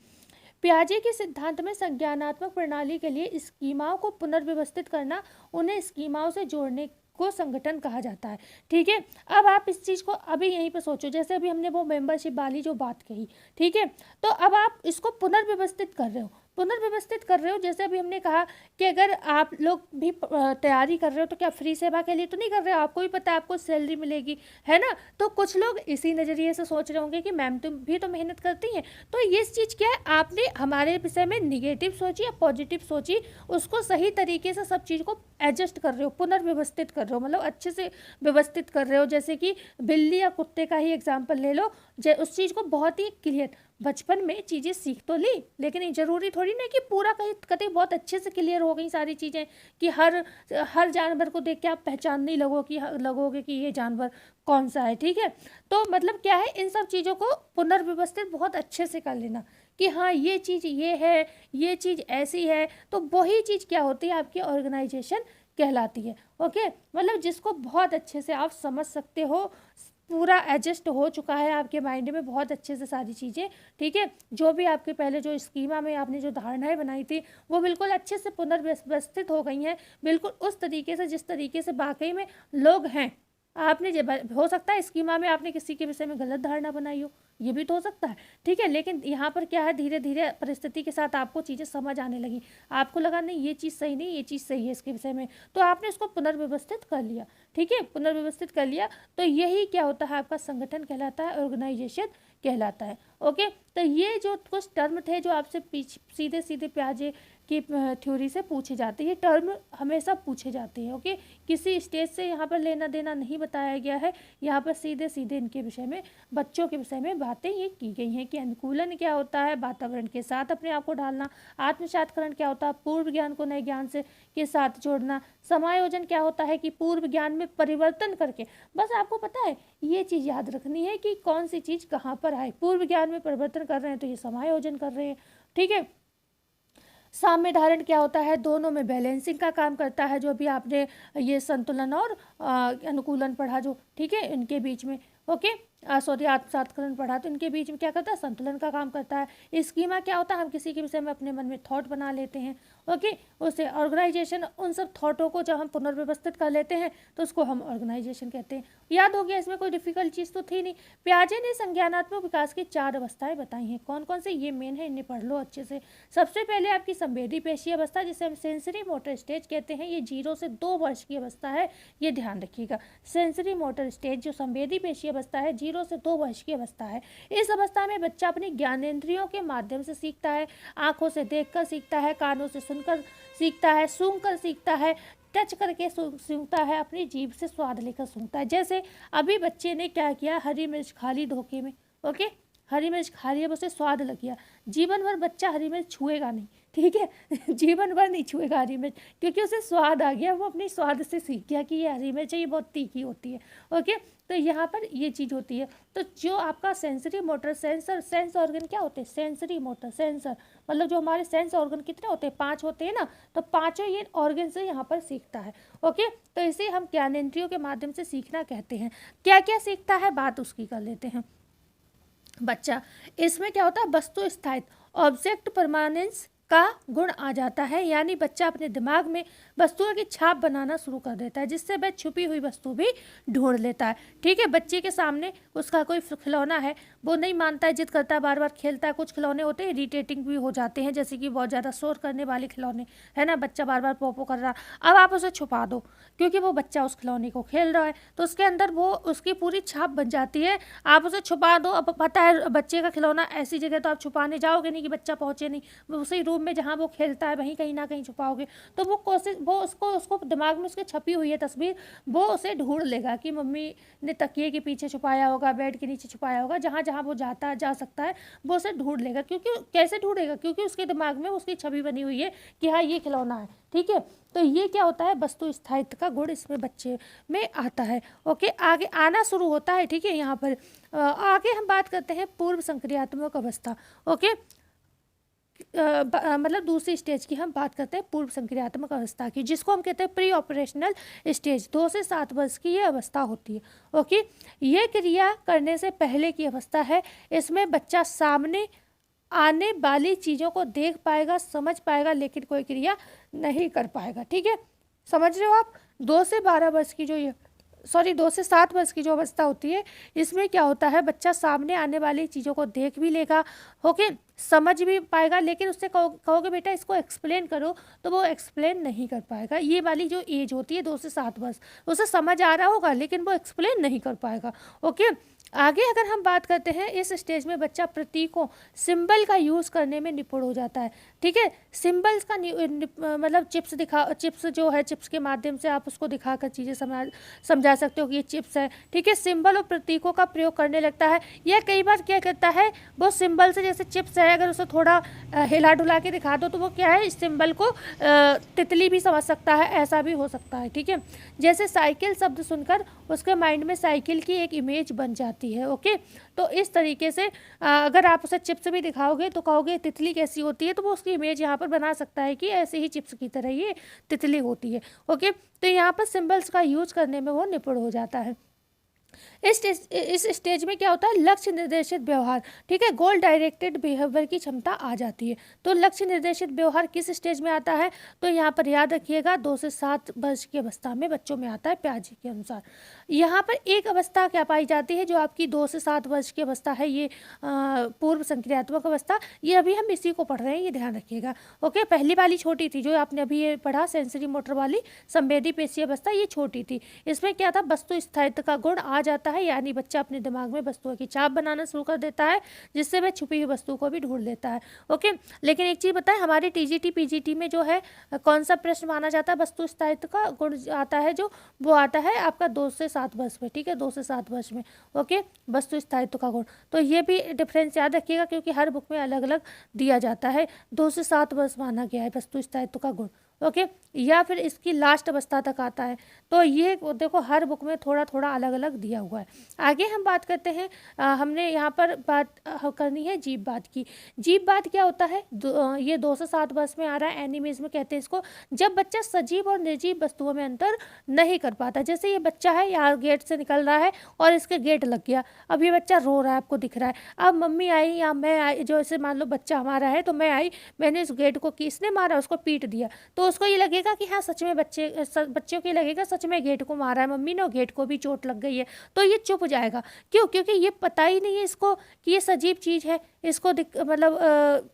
पियाजे के सिद्धांत में संज्ञानात्मक प्रणाली के लिए स्कीमाओं को पुनर्व्यवस्थित करना, उन्हें स्कीमाओं से जोड़ने को संगठन कहा जाता है। ठीक है, अब आप इस चीज़ को अभी यहीं पर सोचो, जैसे अभी हमने वो मेंबरशिप वाली जो बात कही, ठीक है, तो अब आप इसको पुनर्व्यवस्थित कर रहे हो, पुनर्व्यवस्थित कर रहे हो। जैसे अभी हमने कहा कि अगर आप लोग भी तैयारी कर रहे हो तो क्या फ्री सेवा के लिए तो नहीं कर रहे हो, आपको भी पता है आपको सैलरी मिलेगी, है ना। तो कुछ लोग इसी नज़रिए से सोच रहे होंगे कि मैम तुम भी तो मेहनत करती हैं। तो ये चीज़ क्या है, आपने हमारे विषय में निगेटिव सोची या पॉजिटिव सोची, उसको सही तरीके से सब चीज़ को एडजस्ट कर रहे हो, पुनर्व्यवस्थित कर रहे हो, मतलब अच्छे से व्यवस्थित कर रहे हो। जैसे कि बिल्ली या कुत्ते का ही एग्जाम्पल ले लो, उस चीज़ को बहुत ही क्लियर, बचपन में चीज़ें सीख तो ली, लेकिन ये ज़रूरी थोड़ी ना कि पूरा कहीं कतई बहुत अच्छे से क्लियर हो गई सारी चीज़ें कि हर जानवर को देख के आप पहचानने लगोगे कि ये जानवर कौन सा है। ठीक है, तो मतलब क्या है, इन सब चीज़ों को पुनर्व्यवस्थित बहुत अच्छे से कर लेना कि हाँ ये चीज़ ये है, ये चीज़ ऐसी है, तो वही चीज़ क्या होती है, आपकी ऑर्गेनाइजेशन कहलाती है। ओके, मतलब जिसको बहुत अच्छे से आप समझ सकते हो, पूरा एडजस्ट हो चुका है आपके माइंड में बहुत अच्छे से सारी चीज़ें। ठीक है, जो भी आपके पहले जो स्कीमा में आपने जो धारणाएं बनाई थी वो बिल्कुल अच्छे से पुनर्व्यवस्थित हो गई हैं, बिल्कुल उस तरीके से जिस तरीके से वाकई में लोग हैं। आपने हो सकता है स्कीमा में आपने किसी के विषय में गलत धारणा बनाई हो, ये भी तो हो सकता है। ठीक है, लेकिन यहाँ पर क्या है, धीरे धीरे परिस्थिति के साथ आपको चीज़ें समझ आने लगी, आपको लगा नहीं ये चीज़ सही नहीं, ये चीज़ सही है इसके विषय में, तो आपने उसको पुनर्व्यवस्थित कर लिया। ठीक है, पुनर्व्यवस्थित कर लिया, तो यही क्या होता है, आपका संगठन कहलाता है, ऑर्गेनाइजेशन कहलाता है। ओके, तो ये जो कुछ टर्म थे जो आपसे सीधे सीधे प्याजे की थ्योरी से पूछे जाते हैं, टर्म हमेशा पूछे जाते हैं। ओके, किसी स्टेज से यहाँ पर लेना देना नहीं बताया गया है, यहाँ पर सीधे सीधे इनके विषय में, बच्चों के विषय में बातें ये की गई हैं कि अनुकूलन क्या होता है, वातावरण के साथ अपने आप को ढालना, आत्मसातकरण क्या होता है, पूर्व ज्ञान को नए ज्ञान से के साथ जोड़ना, समायोजन क्या होता है कि पूर्व ज्ञान में परिवर्तन करके, बस आपको पता है ये चीज़ याद रखनी है कि कौन सी चीज़ कहाँ पर आए, पूर्व ज्ञान में परिवर्तन कर रहे हैं तो ये समायोजन कर रहे हैं। ठीक है, साम्य धारण क्या होता है, दोनों में बैलेंसिंग का काम करता है, जो भी आपने ये संतुलन और अनुकूलन पढ़ा जो, ठीक है, इनके बीच में। ओके, सॉरी, आत्मसातकरण पढ़ा तो इनके बीच में क्या करता है, संतुलन का काम करता है। स्कीमा क्या होता है, हम किसी के विषय में अपने मन में थॉट बना लेते हैं। ओके, उससे ऑर्गेनाइजेशन, उन सब थॉटों को जब हम पुनर्व्यवस्थित कर लेते हैं तो उसको हम ऑर्गेनाइजेशन कहते हैं। याद हो गया, इसमें कोई डिफिकल्ट चीज़ तो थी नहीं। पियाजे ने संज्ञानात्मक विकास की 4 अवस्थाएं बताई हैं, कौन कौन से, ये मेन है, इन्हें पढ़ लो अच्छे से। सबसे पहले आपकी संवेदी पेशी अवस्था, जिसे हम सेंसरी मोटर स्टेज कहते हैं, ये 0 से 2 वर्ष की अवस्था है, ये ध्यान रखिएगा। सेंसरी मोटर स्टेज जो संवेदी पेशी अवस्था है, 0 से 2 वर्ष की अवस्था है। इस अवस्था में बच्चा अपनी ज्ञानेंद्रियों के माध्यम से सीखता है, आंखों से देखकर सीखता है, कानों से सुनकर सीखता है, सूंघकर सीखता है, टच करके सूंघता है, अपनी जीभ से स्वाद लेकर सूंघता है। जैसे अभी बच्चे ने क्या किया, हरी मिर्च खा ली धोखे में। ओके, हरी मिर्च खा रही है, उसे स्वाद लग गया, जीवन भर बच्चा हरी मिर्च छुएगा नहीं, ठीक है जीवन भर नहीं छुएगा हरी मिर्च, क्योंकि उसे स्वाद आ गया, वो अपनी स्वाद से सीख गया कि ये हरी मिर्च है, ये बहुत तीखी होती है। ओके, तो यहाँ पर ये चीज़ होती है। तो जो आपका सेंसरी मोटर सेंस ऑर्गन क्या होते हैं, सेंसरी मोटर सेंसर, मतलब जो हमारे सेंस ऑर्गन कितने होते हैं, 5 होते हैं ना, तो पांचों ये ऑर्गन से यहाँ पर सीखता है। ओके, तो इसे हम ज्ञानेंद्रियों के माध्यम से सीखना कहते हैं। क्या क्या सीखता है, बात उसकी कर लेते हैं बच्चा। इसमें क्या होता है, वस्तु स्थायित्व, ऑब्जेक्ट परमानेंस का गुण आ जाता है, यानी बच्चा अपने दिमाग में वस्तुओं की छाप बनाना शुरू कर देता है, जिससे वह छुपी हुई वस्तु भी ढूंढ लेता है। ठीक है, बच्चे के सामने उसका कोई खिलौना है, वो नहीं मानता है, जिद करता है, बार बार खेलता है। कुछ खिलौने होते हैं इरिटेटिंग भी हो जाते हैं, जैसे कि बहुत ज़्यादा शोर करने वाले खिलौने, है ना, बच्चा बार बार पोपो कर रहा, अब आप उसे छुपा दो, क्योंकि वो बच्चा उस खिलौने को खेल रहा है, तो उसके अंदर वो उसकी पूरी छाप बन जाती है। आप उसे छुपा दो, अब पता है बच्चे का खिलौना ऐसी जगह तो आप छुपाने जाओगे नहीं कि बच्चा पहुँचे नहीं, उसी रूम में जहाँ वो खेलता है वहीं कहीं ना कहीं छुपाओगे, तो वो कोशिश, वो उसको दिमाग में उसके छपी हुई है तस्वीर, वो उसे ढूंढ लेगा कि मम्मी ने तकिए के पीछे छुपाया होगा, बेड के नीचे छुपाया होगा, जहाँ जहाँ वो जा सकता है वो उसे ढूंढ लेगा। क्योंकि कैसे ढूंढेगा, क्योंकि उसके दिमाग में उसकी छवि बनी हुई है कि हाँ ये खिलौना है। ठीक है, तो ये क्या होता है, वस्तु स्थायित्व का गुण इसमें बच्चे में आता है। ओके, आगे आना शुरू होता है। ठीक है, यहाँ पर आगे हम बात करते हैं पूर्व संक्रियात्मक अवस्था। ओके, मतलब दूसरी स्टेज की हम बात करते हैं पूर्व संक्रियात्मक अवस्था की, जिसको हम कहते हैं प्री ऑपरेशनल स्टेज। 2 से 7 वर्ष की ये अवस्था होती है। ओके, ये क्रिया करने से पहले की अवस्था है। इसमें बच्चा सामने आने वाली चीज़ों को देख पाएगा, समझ पाएगा, लेकिन कोई क्रिया नहीं कर पाएगा। ठीक है, समझ रहे हो आप। 2 से 7 वर्ष की जो अवस्था होती है, इसमें क्या होता है, बच्चा सामने आने वाली चीज़ों को देख भी लेगा, ओके, समझ भी पाएगा, लेकिन उससे कहोगे बेटा इसको एक्सप्लेन करो, तो वो एक्सप्लेन नहीं कर पाएगा। ये वाली जो एज होती है 2 से 7 वर्ष, उसे समझ आ रहा होगा लेकिन वो एक्सप्लेन नहीं कर पाएगा। ओके, आगे अगर हम बात करते हैं, इस स्टेज में बच्चा प्रतीकों, सिंबल का यूज़ करने में निपुण हो जाता है। ठीक है, सिंबल्स का मतलब चिप्स जो है, चिप्स के माध्यम से आप उसको दिखाकर चीज़ें समझा सकते हो कि ये चिप्स है। ठीक है, सिंबल और प्रतीकों का प्रयोग करने लगता है। यह कई बार क्या करता है, वो सिंबल से, जैसे चिप्स है, अगर उसे थोड़ा हिला डुला के दिखा दो तो वो क्या है, इस सिंबल को तितली भी समझ सकता है, ऐसा भी हो सकता है। ठीक है, जैसे साइकिल शब्द सुनकर उसके माइंड में साइकिल की एक इमेज बन जाती है। ओके, तो इस तरीके से अगर आप उसे चिप्स भी दिखाओगे तो कहोगे तितली कैसी होती है, तो वो उसकी इमेज यहाँ पर बना सकता है कि ऐसे ही चिप्स की तरह ये तितली होती है। ओके, तो यहाँ पर सिंबल्स का यूज करने में वो निपुण हो जाता है। इस स्टेज में क्या होता है, लक्ष्य निर्देशित व्यवहार। ठीक है, गोल डायरेक्टेड बिहेवियर की क्षमता आ जाती है। तो लक्ष्य निर्देशित व्यवहार किस स्टेज में आता है, तो यहाँ पर याद रखिएगा 2 से 7 वर्ष की अवस्था में बच्चों में आता है, प्याजे के अनुसार। यहाँ पर एक अवस्था क्या पाई जाती है, जो आपकी 2 से 7 वर्ष की अवस्था है, ये पूर्व संक्रियात्मक अवस्था, ये अभी हम इसी को पढ़ रहे हैं, ये ध्यान रखिएगा। ओके, पहली वाली छोटी थी, जो आपने अभी ये पढ़ा सेंसरी मोटर वाली संवेदी पेशी अवस्था, ये छोटी थी। इसमें क्या था, वस्तु स्थायित्व का गुण आ जाता है, यानी बच्चा अपने दिमाग में वस्तुओं की छाप बनाना शुरू कर देता है, जिससे वह छुपी हुई वस्तु को भी ढूंढ लेता है। ओके, लेकिन एक चीज़ बताएं, हमारे टीजीटी पीजीटी में जो है कौन सा प्रश्न माना जाता है, वस्तु स्थायित्व का गुण आता है जो, वो आता है आपका 2 से 7 वर्ष में। ठीक है, 2 से 7 वर्ष में। ओके, वस्तु स्थायित्व का गुण, तो ये भी डिफरेंस याद रखिएगा, क्योंकि हर बुक में अलग अलग दिया जाता है। 2 से 7 वर्ष माना गया है वस्तु स्थायित्व का गुण। ओके, या फिर इसकी लास्ट अवस्था तक आता है, तो ये देखो हर बुक में थोड़ा थोड़ा अलग अलग दिया हुआ है। आगे हम बात करते हैं, हमने यहाँ पर बात करनी है जीववाद की। जीववाद क्या होता है, ये 2 से 7 वर्ष में आ रहा है, एनिमीज में कहते हैं इसको, जब बच्चा सजीव और निर्जीव वस्तुओं में अंतर नहीं कर पाता। जैसे ये बच्चा है, यहाँ गेट से निकल रहा है और इसके गेट लग गया, अब ये बच्चा रो रहा है, आपको दिख रहा है। अब मम्मी आई या मैं आई, जो ऐसे मान लो बच्चा हमारा है, तो मैं आई, मैंने इस गेट को किसने मारा, उसको पीट दिया, तो उसको ये लगेगा कि हाँ सच में बच्चों को ये लगेगा सच में गेट को मारा है मम्मी ने, गेट को भी चोट लग गई है, तो ये चुप जाएगा। क्यों, क्योंकि ये पता ही नहीं है इसको कि ये सजीव चीज़ है, इसको मतलब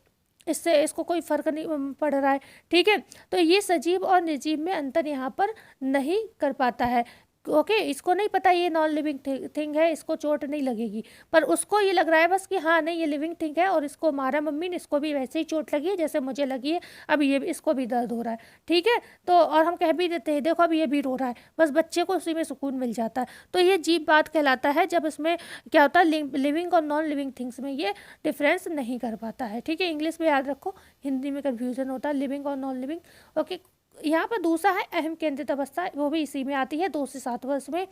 इससे इसको कोई फर्क नहीं पड़ रहा है। ठीक है, तो ये सजीव और निर्जीव में अंतर यहाँ पर नहीं कर पाता है। ओके, इसको नहीं पता ये नॉन लिविंग थिंग है, इसको चोट नहीं लगेगी, पर उसको ये लग रहा है बस कि हाँ नहीं ये लिविंग थिंग है और इसको मारा मम्मी ने, इसको भी वैसे ही चोट लगी है जैसे मुझे लगी है, अब ये इसको भी दर्द हो रहा है, ठीक है। तो और हम कह भी देते हैं देखो अब ये भी रो रहा है, बस बच्चे को उसी में सुकून मिल जाता है। तो ये अजीब बात कहलाता है जब इसमें क्या होता है, लिविंग और नॉन लिविंग थिंग्स में ये डिफरेंस नहीं कर पाता है, ठीक है। इंग्लिश में याद रखो, हिंदी में कन्फ्यूजन होता है लिविंग और नॉन लिविंग, ओके। यहाँ पर दूसरा है अहम केंद्रित अवस्था, वो भी इसी में आती है 2 से 7 वर्ष में।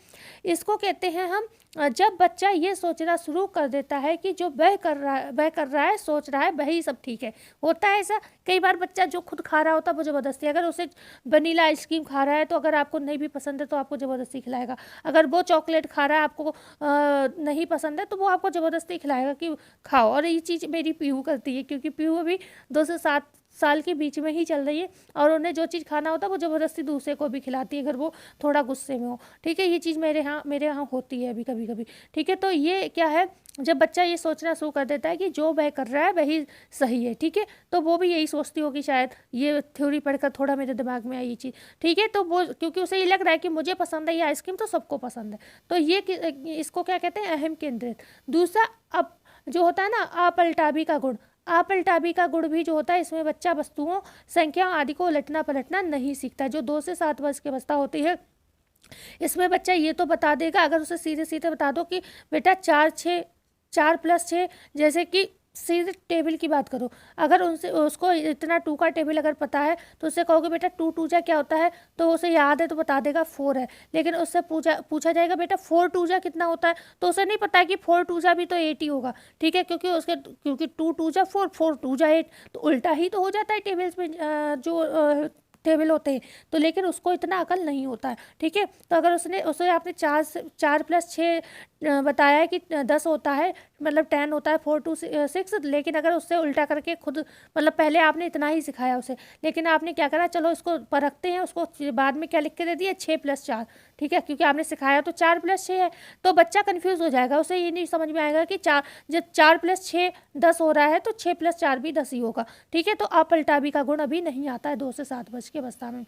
इसको कहते हैं हम जब बच्चा ये सोचना शुरू कर देता है कि जो वह कर रहा है सोच रहा है वही सब ठीक है। होता है ऐसा, कई बार बच्चा जो खुद खा रहा होता है वो ज़बरदस्ती, अगर उसे वनीला आइसक्रीम खा रहा है तो अगर आपको नहीं भी पसंद है तो आपको ज़बरदस्ती खिलाएगा, अगर वो चॉकलेट खा रहा है आपको नहीं पसंद है तो वो आपको ज़बरदस्ती खिलाएगा कि खाओ। और ये चीज़ मेरी पीहू करती है, क्योंकि पीहू अभी 2 से 7 साल के बीच में ही चल रही है और उन्हें जो चीज़ खाना होता है वो ज़बरदस्ती दूसरे को भी खिलाती है अगर वो थोड़ा गुस्से में हो, ठीक है। ये चीज़ मेरे यहाँ होती है अभी कभी कभी, ठीक है। तो ये क्या है, जब बच्चा ये सोचना शुरू कर देता है कि जो वह कर रहा है वही सही है, ठीक है, तो वो भी यही सोचती होगी शायद, ये थ्योरी पढ़कर थोड़ा मेरे दिमाग में आई ये चीज़, ठीक है। तो वो क्योंकि उसे ये लग रहा है कि मुझे पसंद है ये आइसक्रीम तो सबको पसंद है, तो ये इसको क्या कहते हैं, अहम केंद्रित। दूसरा अब जो होता है ना अपलटावी का गुण, अपलटावी का गुण भी जो होता है, इसमें बच्चा वस्तुओं संख्या आदि को उलटना पलटना नहीं सीखता, जो 2 से 7 वर्ष की अवस्था होती है। इसमें बच्चा ये तो बता देगा, अगर उसे सीधे सीधे बता दो कि बेटा 4 + 6, जैसे कि सीधे टेबल की बात करो, अगर उनसे उसको इतना 2 का टेबल अगर पता है तो उससे कहोगे बेटा 2 2 जा क्या होता है, तो उसे याद है तो बता देगा 4 है। लेकिन उससे पूछा जाएगा बेटा 4 2 जा कितना होता है, तो उसे नहीं पता है कि 4 2 जा भी तो 8 ही होगा, ठीक है, क्योंकि 2 2 जा 4 4 2 जा 8, तो उल्टा ही तो हो जाता है टेबल्स में जो टेबल होते हैं, तो लेकिन उसको इतना अकल नहीं होता है, ठीक है। तो अगर उसे आपने 4 + 6 बताया है कि 10 होता है, मतलब 10 होता है, 4 2 6, लेकिन अगर उससे उल्टा करके खुद, मतलब पहले आपने इतना ही सिखाया उसे, लेकिन आपने क्या करा, चलो इसको परखते हैं, उसको बाद में क्या लिख के दे दिया 6 + 4, ठीक है, क्योंकि आपने सिखाया तो 4 + 6 है, तो बच्चा कन्फ्यूज़ हो जाएगा, उसे ये नहीं समझ में आएगा कि जब 4 + 6 10 हो रहा है तो 6 + 4 भी 10 ही होगा, ठीक है। तो अपलटावी का गुण अभी नहीं आता है 2 से 7 वर्ष की अवस्था में।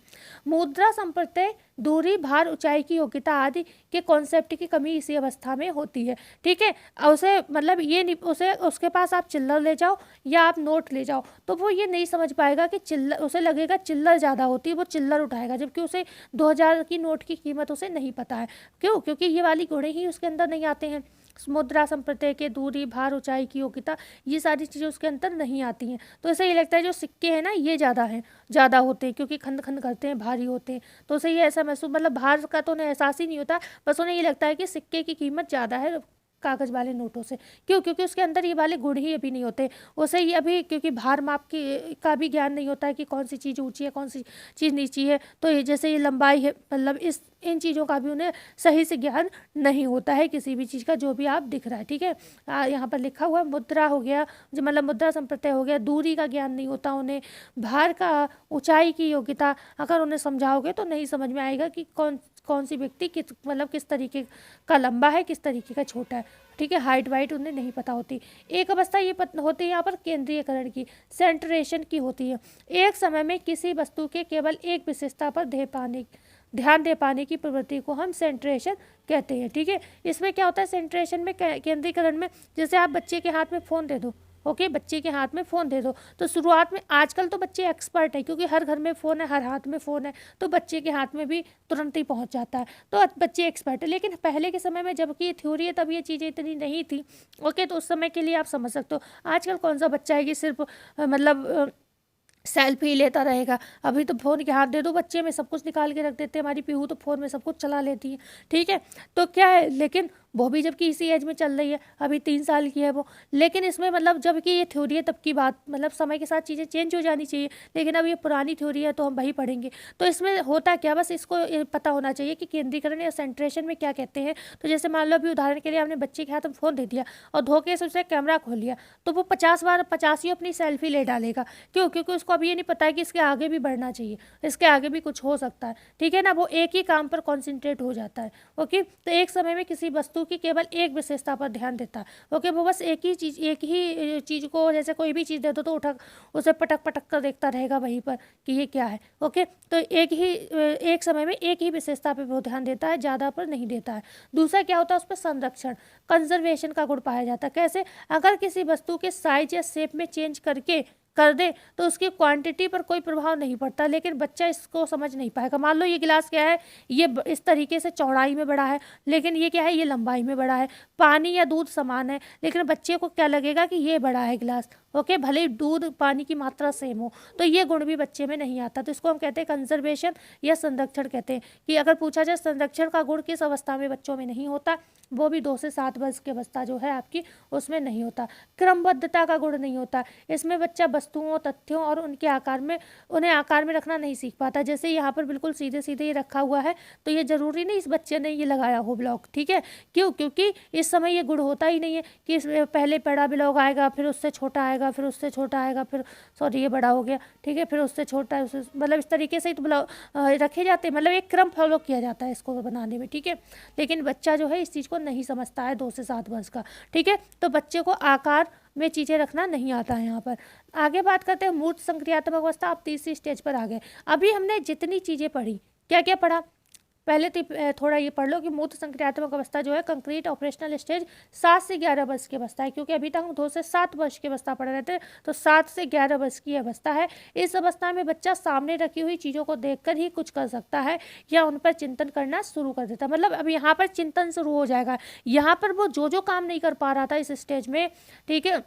मुद्रा संप्रत्यय, दूरी, भार, ऊंचाई की योग्यता आदि के कॉन्सेप्ट की कमी इसी अवस्था में होती है, ठीक है। उसे मतलब ये नहीं, उसे उसके पास आप चिल्लर ले जाओ या आप नोट ले जाओ तो वो ये नहीं समझ पाएगा कि चिल्लर, उसे लगेगा चिल्लर ज़्यादा होती है, वो चिल्लर उठाएगा, जबकि उसे 2000 की नोट की कीमत उसे नहीं पता है। क्यों? क्योंकि ये वाली गुण ही उसके अंदर नहीं आते हैं। मुद्रा संप्रत्यय के, दूरी, भार, ऊंचाई की योग्यता, ये सारी चीज़ें उसके अंदर नहीं आती हैं। तो इसे ये लगता है जो सिक्के हैं ना ये ज़्यादा होते हैं, क्योंकि खंड खंड करते हैं, भारी होते हैं, तो उसे ये ऐसा महसूस, मतलब भार का तो उन्हें एहसास ही नहीं होता, बस उन्हें ये लगता है कि सिक्के की कीमत ज़्यादा है कागज़ वाले नोटों से। क्यों? क्योंकि उसके अंदर ये वाले गुण ही अभी नहीं होते, उसे ये अभी, क्योंकि भार माप का भी ज्ञान नहीं होता है कि कौन सी चीज़ ऊंची है कौन सी चीज़ नीची है, तो ये जैसे ये लंबाई है, मतलब इन चीज़ों का भी उन्हें सही से ज्ञान नहीं होता है, किसी भी चीज़ का जो भी आप दिख रहा है, ठीक है। यहाँ पर लिखा हुआ मुद्रा हो गया, जो मतलब मुद्रा संप्रत्यय हो गया, दूरी का ज्ञान नहीं होता उन्हें, भार का, ऊंचाई की योग्यता अगर उन्हें समझाओगे तो नहीं समझ में आएगा कि कौन सी व्यक्ति किस तरीके का लंबा है, किस तरीके का छोटा है, ठीक है। हाइट वाइट उन्हें नहीं पता होती। एक अवस्था ये होती है यहाँ पर केंद्रीयकरण की, सेंट्रेशन की होती है। एक समय में किसी वस्तु के केवल एक विशेषता पर ध्यान दे पाने की प्रवृत्ति को हम सेंट्रेशन कहते हैं, ठीक है। इसमें क्या होता है, सेंट्रेशन में, केंद्रीकरण में, जैसे आप बच्चे के हाथ में फ़ोन दे दो, ओके, बच्चे के हाथ में फ़ोन दे दो, तो शुरुआत में, आजकल तो बच्चे एक्सपर्ट है क्योंकि हर घर में फ़ोन है, हर हाथ में फ़ोन है, तो बच्चे के हाथ में भी तुरंत ही पहुंच जाता है, तो बच्चे एक्सपर्ट है। लेकिन पहले के समय में जबकि ये थ्योरी है तब ये चीज़ें इतनी नहीं थी, ओके, तो उस समय के लिए आप समझ सकते हो। आजकल कौन सा बच्चा है कि सिर्फ मतलब सेल्फी लेता रहेगा, अभी तो फ़ोन के हाथ दे दो बच्चे में सब कुछ निकाल के रख देते हैं, हमारी पीहू तो फ़ोन में सब कुछ चला लेती है, ठीक है। तो क्या है, लेकिन वो भी जबकि इसी एज में चल रही है, अभी 3 साल की है वो, लेकिन इसमें मतलब जबकि ये थ्योरी है तब की बात, मतलब समय के साथ चीज़ें चेंज हो जानी चाहिए, लेकिन अब ये पुरानी थ्योरी है तो हम वही पढ़ेंगे। तो इसमें होता क्या, बस इसको पता होना चाहिए कि केंद्रीकरण या सेंट्रेशन में क्या कहते हैं। तो जैसे मान लो अभी उदाहरण के लिए आपने बच्चे के हाथ में फ़ोन दे दिया और धोखे से उसने कैमरा खोल लिया, तो वो 50 बार 50 ही अपनी सेल्फी ले डालेगा। क्यों? क्योंकि उसको अभी ये नहीं पता है कि इसके आगे भी बढ़ना चाहिए, इसके आगे भी कुछ हो सकता है, ठीक है ना। वो एक ही काम पर कॉन्सेंट्रेट हो जाता है, ओके। तो एक समय में किसी वस्तु की केवल एक विशेषता पर ध्यान देता है। ओके, वो बस एक ही चीज़ को, जैसे कोई भी चीज़ दे दो तो उठा उसे पटक पटक कर देखता रहेगा वहीं पर कि ये क्या है। ओके, तो एक समय में एक ही विशेषता पे वो ध्यान देता है, ज़्यादा पर नहीं देता है। दूसरा क्या होता है, उस पर संरक्षण, कंजर्वेशन का गुण पाया जाता है। कैसे? अगर किसी वस्तु के साइज या शेप में चेंज कर दे तो उसकी क्वांटिटी पर कोई प्रभाव नहीं पड़ता, लेकिन बच्चा इसको समझ नहीं पाएगा। मान लो ये गिलास क्या है, ये इस तरीके से चौड़ाई में बड़ा है, लेकिन ये क्या है, ये लंबाई में बड़ा है। पानी या दूध समान है, लेकिन बच्चे को क्या लगेगा कि ये बड़ा है गिलास। ओके, भले ही दूध पानी की मात्रा सेम हो, तो ये गुण भी बच्चे में नहीं आता। तो इसको हम कहते हैं कंजर्वेशन या संरक्षण कहते हैं। कि अगर पूछा जाए संरक्षण का गुण किस अवस्था में बच्चों में नहीं होता, वो भी 2 से 7 वर्ष की अवस्था जो है आपकी, उसमें नहीं होता। क्रमबद्धता का गुण नहीं होता, इसमें बच्चा वस्तुओं, तथ्यों और उन्हें आकार में रखना नहीं सीख पाता। जैसे यहाँ पर बिल्कुल सीधे सीधे ये रखा हुआ है, तो ये जरूरी नहीं इस बच्चे ने ये लगाया हो ब्लॉक। ठीक है, क्यों? क्योंकि इस समय ये गुण होता ही नहीं है कि पहले बड़ा ब्लॉक आएगा, फिर उससे छोटा आएगा, फिर उससे छोटा आएगा, फिर सॉरी ये बड़ा हो गया, ठीक है, फिर उससे छोटा, मतलब इस तरीके से ही तो ब्लॉक रखे जाते हैं। मतलब एक क्रम फॉलो किया जाता है इसको बनाने में। ठीक है, लेकिन बच्चा जो है इस चीज़ को नहीं समझता है, 2 से 7 वर्ष का। ठीक है, तो बच्चे को आकार में चीज़ें रखना नहीं आता है। यहाँ पर आगे बात करते हैं मूर्त संक्रियात्मक अवस्था। आप तीसरी स्टेज पर आ गए। अभी हमने जितनी चीज़ें पढ़ी, क्या क्या पढ़ा, पहले तो थोड़ा ये पढ़ लो कि मूर्त संक्रियात्मक अवस्था जो है कंक्रीट ऑपरेशनल स्टेज 7 से 11 वर्ष की अवस्था है। क्योंकि अभी तक हम 2 से 7 वर्ष की अवस्था पढ़ रहे थे, तो 7 से 11 वर्ष की अवस्था है। इस अवस्था में बच्चा सामने रखी हुई चीज़ों को देखकर ही कुछ कर सकता है या उन पर चिंतन करना शुरू कर देता है। मतलब अब यहाँ पर चिंतन शुरू हो जाएगा। यहाँ पर वो जो काम नहीं कर पा रहा था इस स्टेज में, ठीक है,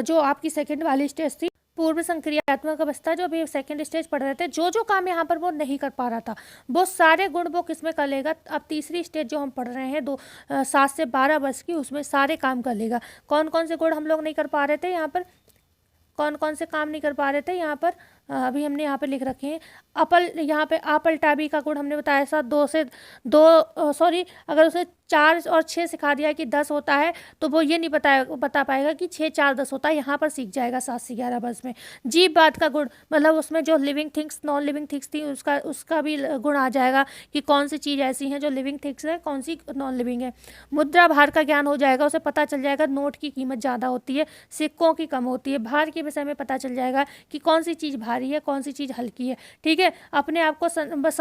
जो आपकी सेकेंड वाली स्टेज थी पूर्व संक्रियात्मक अवस्था, जो भी सेकंड स्टेज पढ़ रहे थे, जो काम यहाँ पर वो नहीं कर पा रहा था, वो सारे गुण वो किस में कर लेगा। अब तीसरी स्टेज जो हम पढ़ रहे हैं 7 से 12 वर्ष की, उसमें सारे काम कर लेगा। कौन कौन से गुण हम लोग नहीं कर पा रहे थे यहाँ पर, कौन कौन से काम नहीं कर पा रहे थे यहाँ पर, अभी हमने यहाँ पे लिख रखे हैं। यहाँ पे अपलटाबी का गुण हमने बताया था, अगर उसे 4 और 6 सिखा दिया कि 10 होता है, तो वो ये नहीं बता पाएगा कि 6 4 10 होता है। यहाँ पर सीख जाएगा 7 से 11 वर्ष में। जीव बात का गुण, मतलब उसमें जो living things, non living things थी, उसका भी गुण आ जाएगा कि कौन सी चीज़ ऐसी है जो लिविंग थिंग्स है, कौन सी नॉन लिविंग है। मुद्रा भार का ज्ञान हो जाएगा, उसे पता चल जाएगा नोट की कीमत ज़्यादा होती है, सिक्कों की कम होती है। भार के विषय में पता चल जाएगा कि कौन सी चीज़ भारी है, कौन सी चीज़ हल्की है। ठीक है, अपने आप को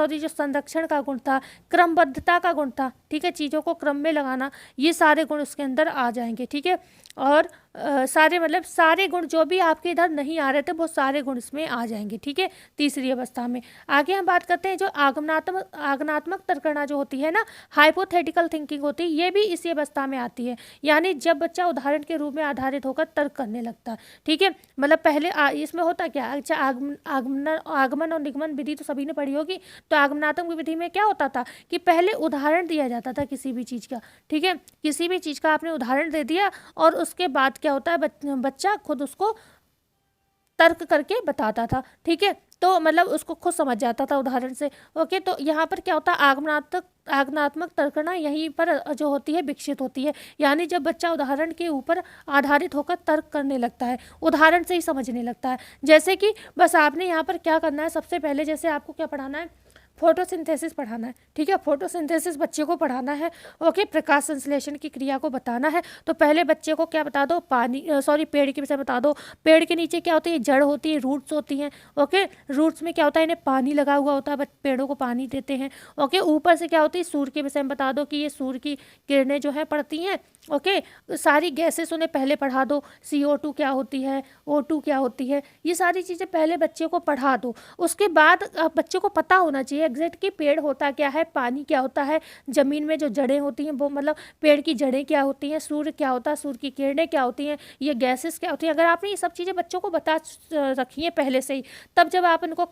जो संरक्षण का गुण था, क्रमबद्धता का गुण था, ठीक है, चीज़ों को क्रम में लगाना, ये सारे गुण उसके अंदर आ जाएंगे। ठीक है, और सारे गुण जो भी आपके इधर नहीं आ रहे थे, वो सारे गुण इसमें आ जाएंगे। ठीक है, तीसरी अवस्था में। आगे हम बात करते हैं जो आगमनात्मक तर्कणा जो होती है ना, हाइपोथेटिकल थिंकिंग होती है, ये भी इसी अवस्था में आती है। यानी जब बच्चा उदाहरण के रूप में आधारित होकर तर्क करने लगता है। ठीक है, मतलब पहले इसमें होता क्या, अच्छा, आगमन और निगमन विधि तो सभी ने पढ़ी होगी। तो आगमनात्मक विधि में क्या होता था कि पहले उदाहरण दिया जाता था किसी भी चीज़ का। ठीक है, किसी भी चीज़ का आपने उदाहरण दे दिया और उसके बाद क्या होता है, बच्चा खुद उसको तर्क करके बताता था। ठीक है, तो मतलब उसको खुद समझ जाता था उदाहरण से। ओके, तो यहाँ पर क्या होता है, आगमनात्मक तर्कणा यहीं पर जो होती है विकसित होती है। यानी जब बच्चा उदाहरण के ऊपर आधारित होकर तर्क करने लगता है, उदाहरण से ही समझने लगता है। जैसे कि बस आपने यहाँ पर क्या करना है, सबसे पहले जैसे आपको क्या पढ़ाना है, फोटोसिंथेसिस पढ़ाना है। ठीक है, फोटोसिंथेसिस बच्चे को पढ़ाना है। ओके, प्रकाश संश्लेषण की क्रिया को बताना है। तो पहले बच्चे को क्या बता दो, पेड़ के विषय बता दो। पेड़ के नीचे क्या होती है, जड़ होती है, रूट्स होती हैं। ओके, रूट्स में क्या होता है, इन्हें पानी लगा हुआ होता है, पेड़ों को पानी देते हैं। ओके, ऊपर से क्या होती है, सूर्य के विषय में बता दो कि ये सूर्य की किरणें जो है पड़ती हैं। ओके, सारी गैसेस उन्हें पहले पढ़ा दो, CO2 क्या होती है, O2 क्या होती है, ये सारी चीज़ें पहले बच्चे को पढ़ा दो। उसके बाद बच्चे को पता होना चाहिए एग्जैक्ट कि पेड़ होता क्या है, पानी क्या होता है, ज़मीन में जो जड़ें होती हैं वो, मतलब पेड़ की जड़ें क्या होती हैं, सूर्य क्या होता है, सूर्य की किरणें क्या होती हैं, ये गैसेस क्या होती हैं। अगर आपने ये सब चीज़ें बच्चों को बता रखी हैं पहले से ही, तब जब आप इनको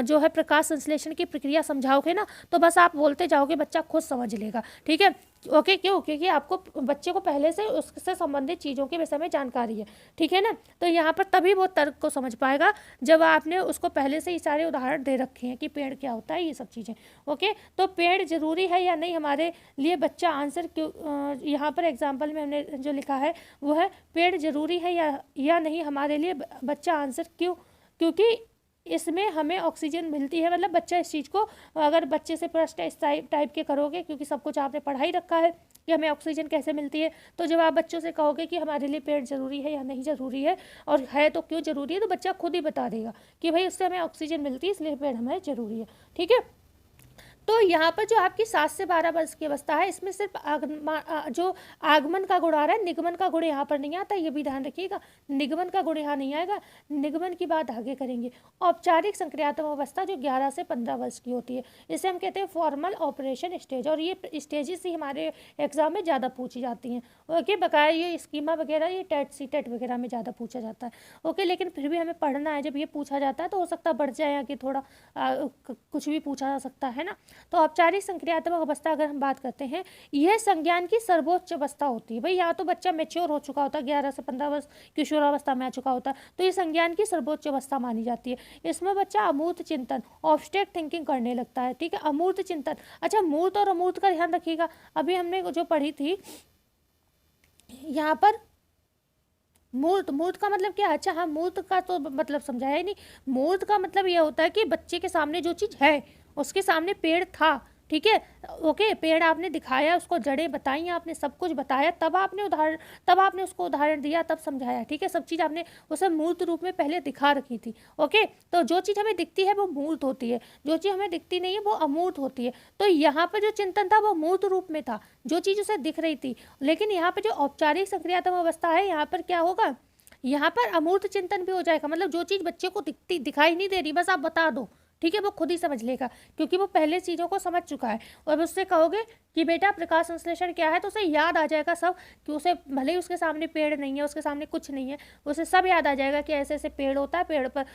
जो है प्रकाश संश्लेषण की प्रक्रिया समझाओगे ना, तो बस आप बोलते जाओगे, बच्चा खुद समझ लेगा। ठीक है, ओके, क्यों, क्योंकि आपको बच्चे को पहले से उससे संबंधित चीज़ों के विषय में जानकारी है। ठीक है ना, तो यहाँ पर तभी वो तर्क को समझ पाएगा जब आपने उसको पहले से ही सारे उदाहरण दे रखे हैं कि पेड़ क्या होता है, ये सब चीज़ें। ओके, तो पेड़ जरूरी है या नहीं हमारे लिए, बच्चा आंसर क्यों, यहाँ पर एग्जाम्पल में हमने जो लिखा है वो है पेड़ जरूरी है या नहीं हमारे लिए, बच्चा आंसर क्यों, क्योंकि इसमें हमें ऑक्सीजन मिलती है, मतलब बच्चा इस चीज़ को, अगर बच्चे से प्रश्न इस टाइप के करोगे, क्योंकि सब कुछ आपने पढ़ा ही रखा है कि हमें ऑक्सीजन कैसे मिलती है, तो जब आप बच्चों से कहोगे कि हमारे लिए पेड़ ज़रूरी है या नहीं ज़रूरी है, और है तो क्यों ज़रूरी है, तो बच्चा खुद ही बता देगा कि भाई उससे हमें ऑक्सीजन मिलती है, इसलिए पेड़ हमें ज़रूरी है। ठीक है, तो यहाँ पर जो आपकी 7 से 12 वर्ष की अवस्था है, इसमें सिर्फ जो आगमन का गुण आ रहा है, निगमन का गुण यहाँ पर नहीं आता, ये भी ध्यान रखिएगा। निगमन का गुण यहाँ नहीं आएगा, निगमन की बात आगे करेंगे। औपचारिक संक्रियात्मक अवस्था जो 11 से 15 वर्ष की होती है, इसे हम कहते हैं फॉर्मल ऑपरेशन स्टेज, और ये स्टेजेस ही हमारे एग्जाम में ज़्यादा पूछी जाती हैं। ओके, बकाया ये स्कीमा वगैरह, ये टेट सी टेट वगैरह में ज़्यादा पूछा जाता है। ओके, लेकिन फिर भी हमें पढ़ना है, जब ये पूछा जाता है तो हो सकता है बढ़ जाए या कि थोड़ा कुछ भी पूछा जा सकता है ना। तो औपचारिक संक्रियात्मक अवस्था अगर हम बात करते हैं, यह संज्ञान की सर्वोच्च अवस्था होती है। भाई यहाँ तो बच्चा मैच्योर हो चुका होता है, 11 से 15 वर्ष किशोरावस्था में आ चुका होता है, तो ये संज्ञान की सर्वोच्च अवस्था मानी जाती है। इसमें बच्चा अमूर्त चिंतन, ऑब्स्ट्रैक्ट थिंकिंग करने लगता है। ठीक है, अमूर्त चिंतन। अच्छा, मूर्त और अमूर्त का ध्यान रखिएगा, अभी हमने जो पढ़ी थी यहाँ पर, मूर्त, मूर्त का मतलब क्या? अच्छा हाँ, मूर्त का तो मतलब समझाया ही नहीं। मूर्त का मतलब यह होता है कि बच्चे के सामने जो चीज़ है, उसके सामने पेड़ था, ठीक है, ओके, पेड़ आपने दिखाया, उसको जड़ें बताई, आपने सब कुछ बताया, तब आपने उसको उदाहरण दिया, तब समझाया। ठीक है, सब चीज़ आपने उसे मूर्त रूप में पहले दिखा रखी थी। ओके, तो जो चीज़ हमें दिखती है वो मूर्त होती है, जो चीज़ हमें दिखती नहीं है वो अमूर्त होती है। तो यहाँ पर जो चिंतन था वो मूर्त रूप में था, जो चीज़ उसे दिख रही थी। लेकिन यहाँ पर जो औपचारिक संक्रियात्मक अवस्था है, यहाँ पर क्या होगा, यहाँ पर अमूर्त चिंतन भी हो जाएगा। मतलब जो चीज़ बच्चे को दिखाई नहीं दे रही, बस आप बता दो, ठीक है, वो खुद ही समझ लेगा, क्योंकि वो पहले चीज़ों को समझ चुका है। और उससे कहोगे कि बेटा प्रकाश संश्लेषण क्या है, तो उसे याद आ जाएगा सब, कि उसे भले ही उसके सामने पेड़ नहीं है, उसके सामने कुछ नहीं है, उसे सब याद आ जाएगा कि ऐसे ऐसे पेड़ होता है, पेड़ पर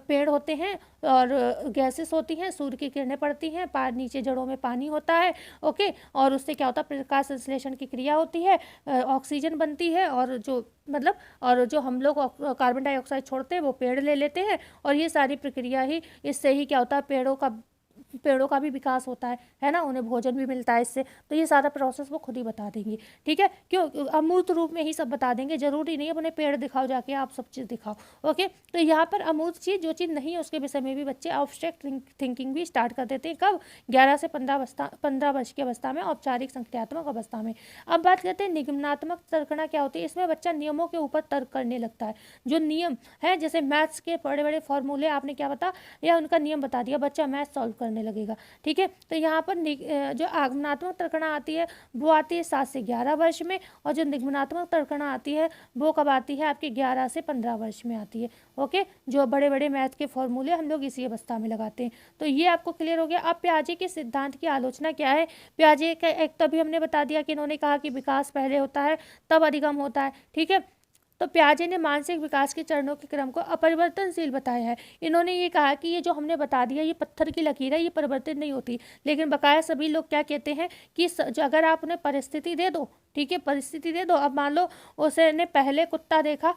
पेड़ होते हैं और गैसेस होती हैं, सूर्य की किरणें पड़ती हैं, नीचे जड़ों में पानी होता है। ओके, और उससे क्या होता है, प्रकाश संश्लेषण की क्रिया होती है, ऑक्सीजन बनती है, और जो हम लोग कार्बन डाइऑक्साइड छोड़ते हैं वो पेड़ ले लेते हैं, और ये सारी प्रक्रिया ही, इससे ही क्या होता है, पेड़ों का भी विकास होता है ना, उन्हें भोजन भी मिलता है इससे। तो ये सारा प्रोसेस वो खुद ही बता देंगे। ठीक है, क्यों अमूर्त रूप में ही सब बता देंगे, जरूरी नहीं है उन्हें पेड़ दिखाओ जाके, आप सब चीज़ दिखाओ। ओके, तो यहाँ पर अमूर्त चीज़, जो चीज़ नहीं है उसके विषय में भी बच्चे ऑब्स्ट्रैक्ट थिंकिंग भी स्टार्ट कर देते हैं। कब? 11 से 15 वर्ष की अवस्था में, औपचारिक संक्रियात्मक अवस्था में। अब बात करते हैं निगमनात्मक तर्कणा क्या होती है। इसमें बच्चा नियमों के ऊपर तर्क करने लगता है। जो नियम है, जैसे मैथ्स के बड़े बड़े फॉर्मूले आपने क्या बता या उनका नियम बता दिया, बच्चा मैथ सॉल्व करने लगेगा। ठीक है, तो यहाँ पर जो आगमनात्मक तर्कणा आती है वो आती है 7 से 11 वर्ष में, और जो निगमनात्मक तर्कणा आती है वो कब आती है, आपके 11 से 15 वर्ष में आती है। ओके, जो बड़े बड़े मैथ के फॉर्मूले हम लोग इसी अवस्था में लगाते हैं। तो ये आपको क्लियर हो गया। अब पियाजे के सिद्धांत की आलोचना क्या है। पियाजे का एक तो अभी हमने बता दिया कि इन्होंने कहा कि विकास पहले होता है तब अधिगम होता है। ठीक है, तो पियाजे ने मानसिक विकास के चरणों के क्रम को अपरिवर्तनशील बताया है। इन्होंने ये कहा कि ये जो हमने बता दिया, ये पत्थर की लकीर है, ये परिवर्तित नहीं होती। लेकिन बकाया सभी लोग क्या कहते हैं कि जो अगर आप उन्हें परिस्थिति दे दो, ठीक है, परिस्थिति दे दो। अब मान लो उसने पहले कुत्ता देखा,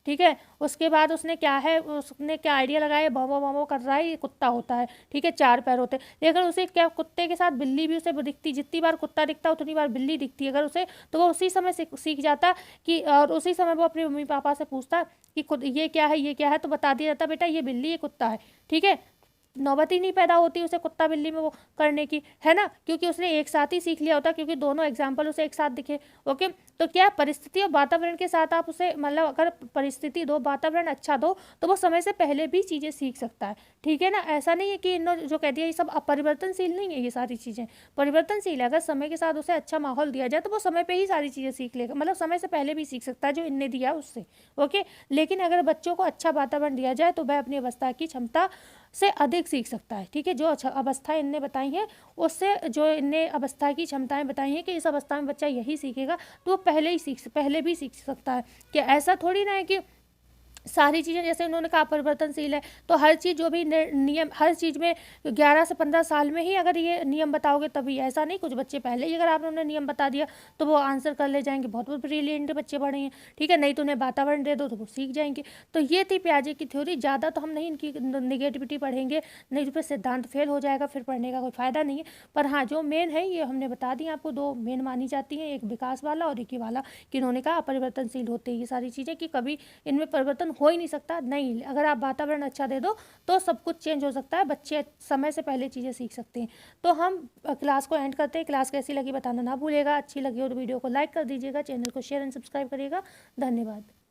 ठीक है, उसके बाद उसने क्या आइडिया लगाया, भौं भौं कर रहा है, ये कुत्ता होता है। ठीक है, 4 पैर होते हैं। लेकिन उसे क्या, कुत्ते के साथ बिल्ली भी उसे दिखती, जितनी बार कुत्ता दिखता उतनी बार बिल्ली दिखती है अगर उसे, तो वो उसी समय सीख जाता कि, और उसी समय वो अपने मम्मी पापा से पूछता कि खुद ये क्या है, ये क्या है, तो बता दिया जाता बेटा ये बिल्ली, ये कुत्ता है। ठीक है, नौबत ही नहीं पैदा होती उसे कुत्ता बिल्ली में वो करने की, है ना, क्योंकि उसने एक साथ ही सीख लिया होता, क्योंकि दोनों एग्जाम्पल उसे एक साथ दिखे। ओके, तो क्या परिस्थिति और वातावरण के साथ आप उसे, मतलब अगर परिस्थिति दो, वातावरण अच्छा दो, तो वो समय से पहले भी चीज़ें सीख सकता है। ठीक है ना, ऐसा नहीं है कि इन्होंने जो कह दिया ये सब अपरिवर्तनशील नहीं है, ये सारी चीज़ें परिवर्तनशील है। अगर समय के साथ उसे अच्छा माहौल दिया जाए तो वो समय पर ही सारी चीज़ें सीख लेगा, मतलब समय से पहले भी सीख सकता है जो इनने दिया उससे। ओके, लेकिन अगर बच्चों को अच्छा वातावरण दिया जाए तो वह अपनी अवस्था की क्षमता से अधिक सीख सकता है। ठीक है, जो अवस्था इनने बताई है उससे, जो इनने अवस्था की क्षमताएं बताई हैं कि इस अवस्था में बच्चा यही सीखेगा, तो वो पहले भी सीख सकता है। कि ऐसा थोड़ी ना है कि सारी चीज़ें, जैसे उन्होंने कहा परिवर्तनशील है, तो हर चीज़ जो भी नियम, हर चीज़ में 11 से 15 साल में ही अगर ये नियम बताओगे तभी, ऐसा नहीं। कुछ बच्चे पहले ही अगर आपने उन्हें नियम बता दिया तो वो आंसर कर ले जाएंगे, बहुत बहुत ब्रिलियंट बच्चे पढ़े हैं। ठीक है, नहीं तो उन्हें वातावरण दे दो तो वो सीख जाएंगे। तो ये थी पियाजे की थ्योरी। ज़्यादा तो हम नहीं इनकी निगेटिविटी पढ़ेंगे, नहीं तो फिर सिद्धांत फेल हो जाएगा, फिर पढ़ने का कोई फ़ायदा नहीं है। पर हाँ, जो मेन है ये हमने बता दी आपको, 2 मेन मानी जाती हैं, एक विकास वाला और एक ही वाला, कि इन्होंने कहा अपरिवर्तनशील होते हैं ये सारी चीज़ें, कि कभी इनमें परिवर्तन हो ही नहीं सकता, नहीं। अगर आप वातावरण अच्छा दे दो तो सब कुछ चेंज हो सकता है, बच्चे समय से पहले चीज़ें सीख सकते हैं। तो हम क्लास को एंड करते हैं। क्लास कैसी लगी बताना ना भूलिएगा, अच्छी लगी हो तो वीडियो को लाइक कर दीजिएगा, चैनल को शेयर एंड सब्सक्राइब करिएगा। धन्यवाद।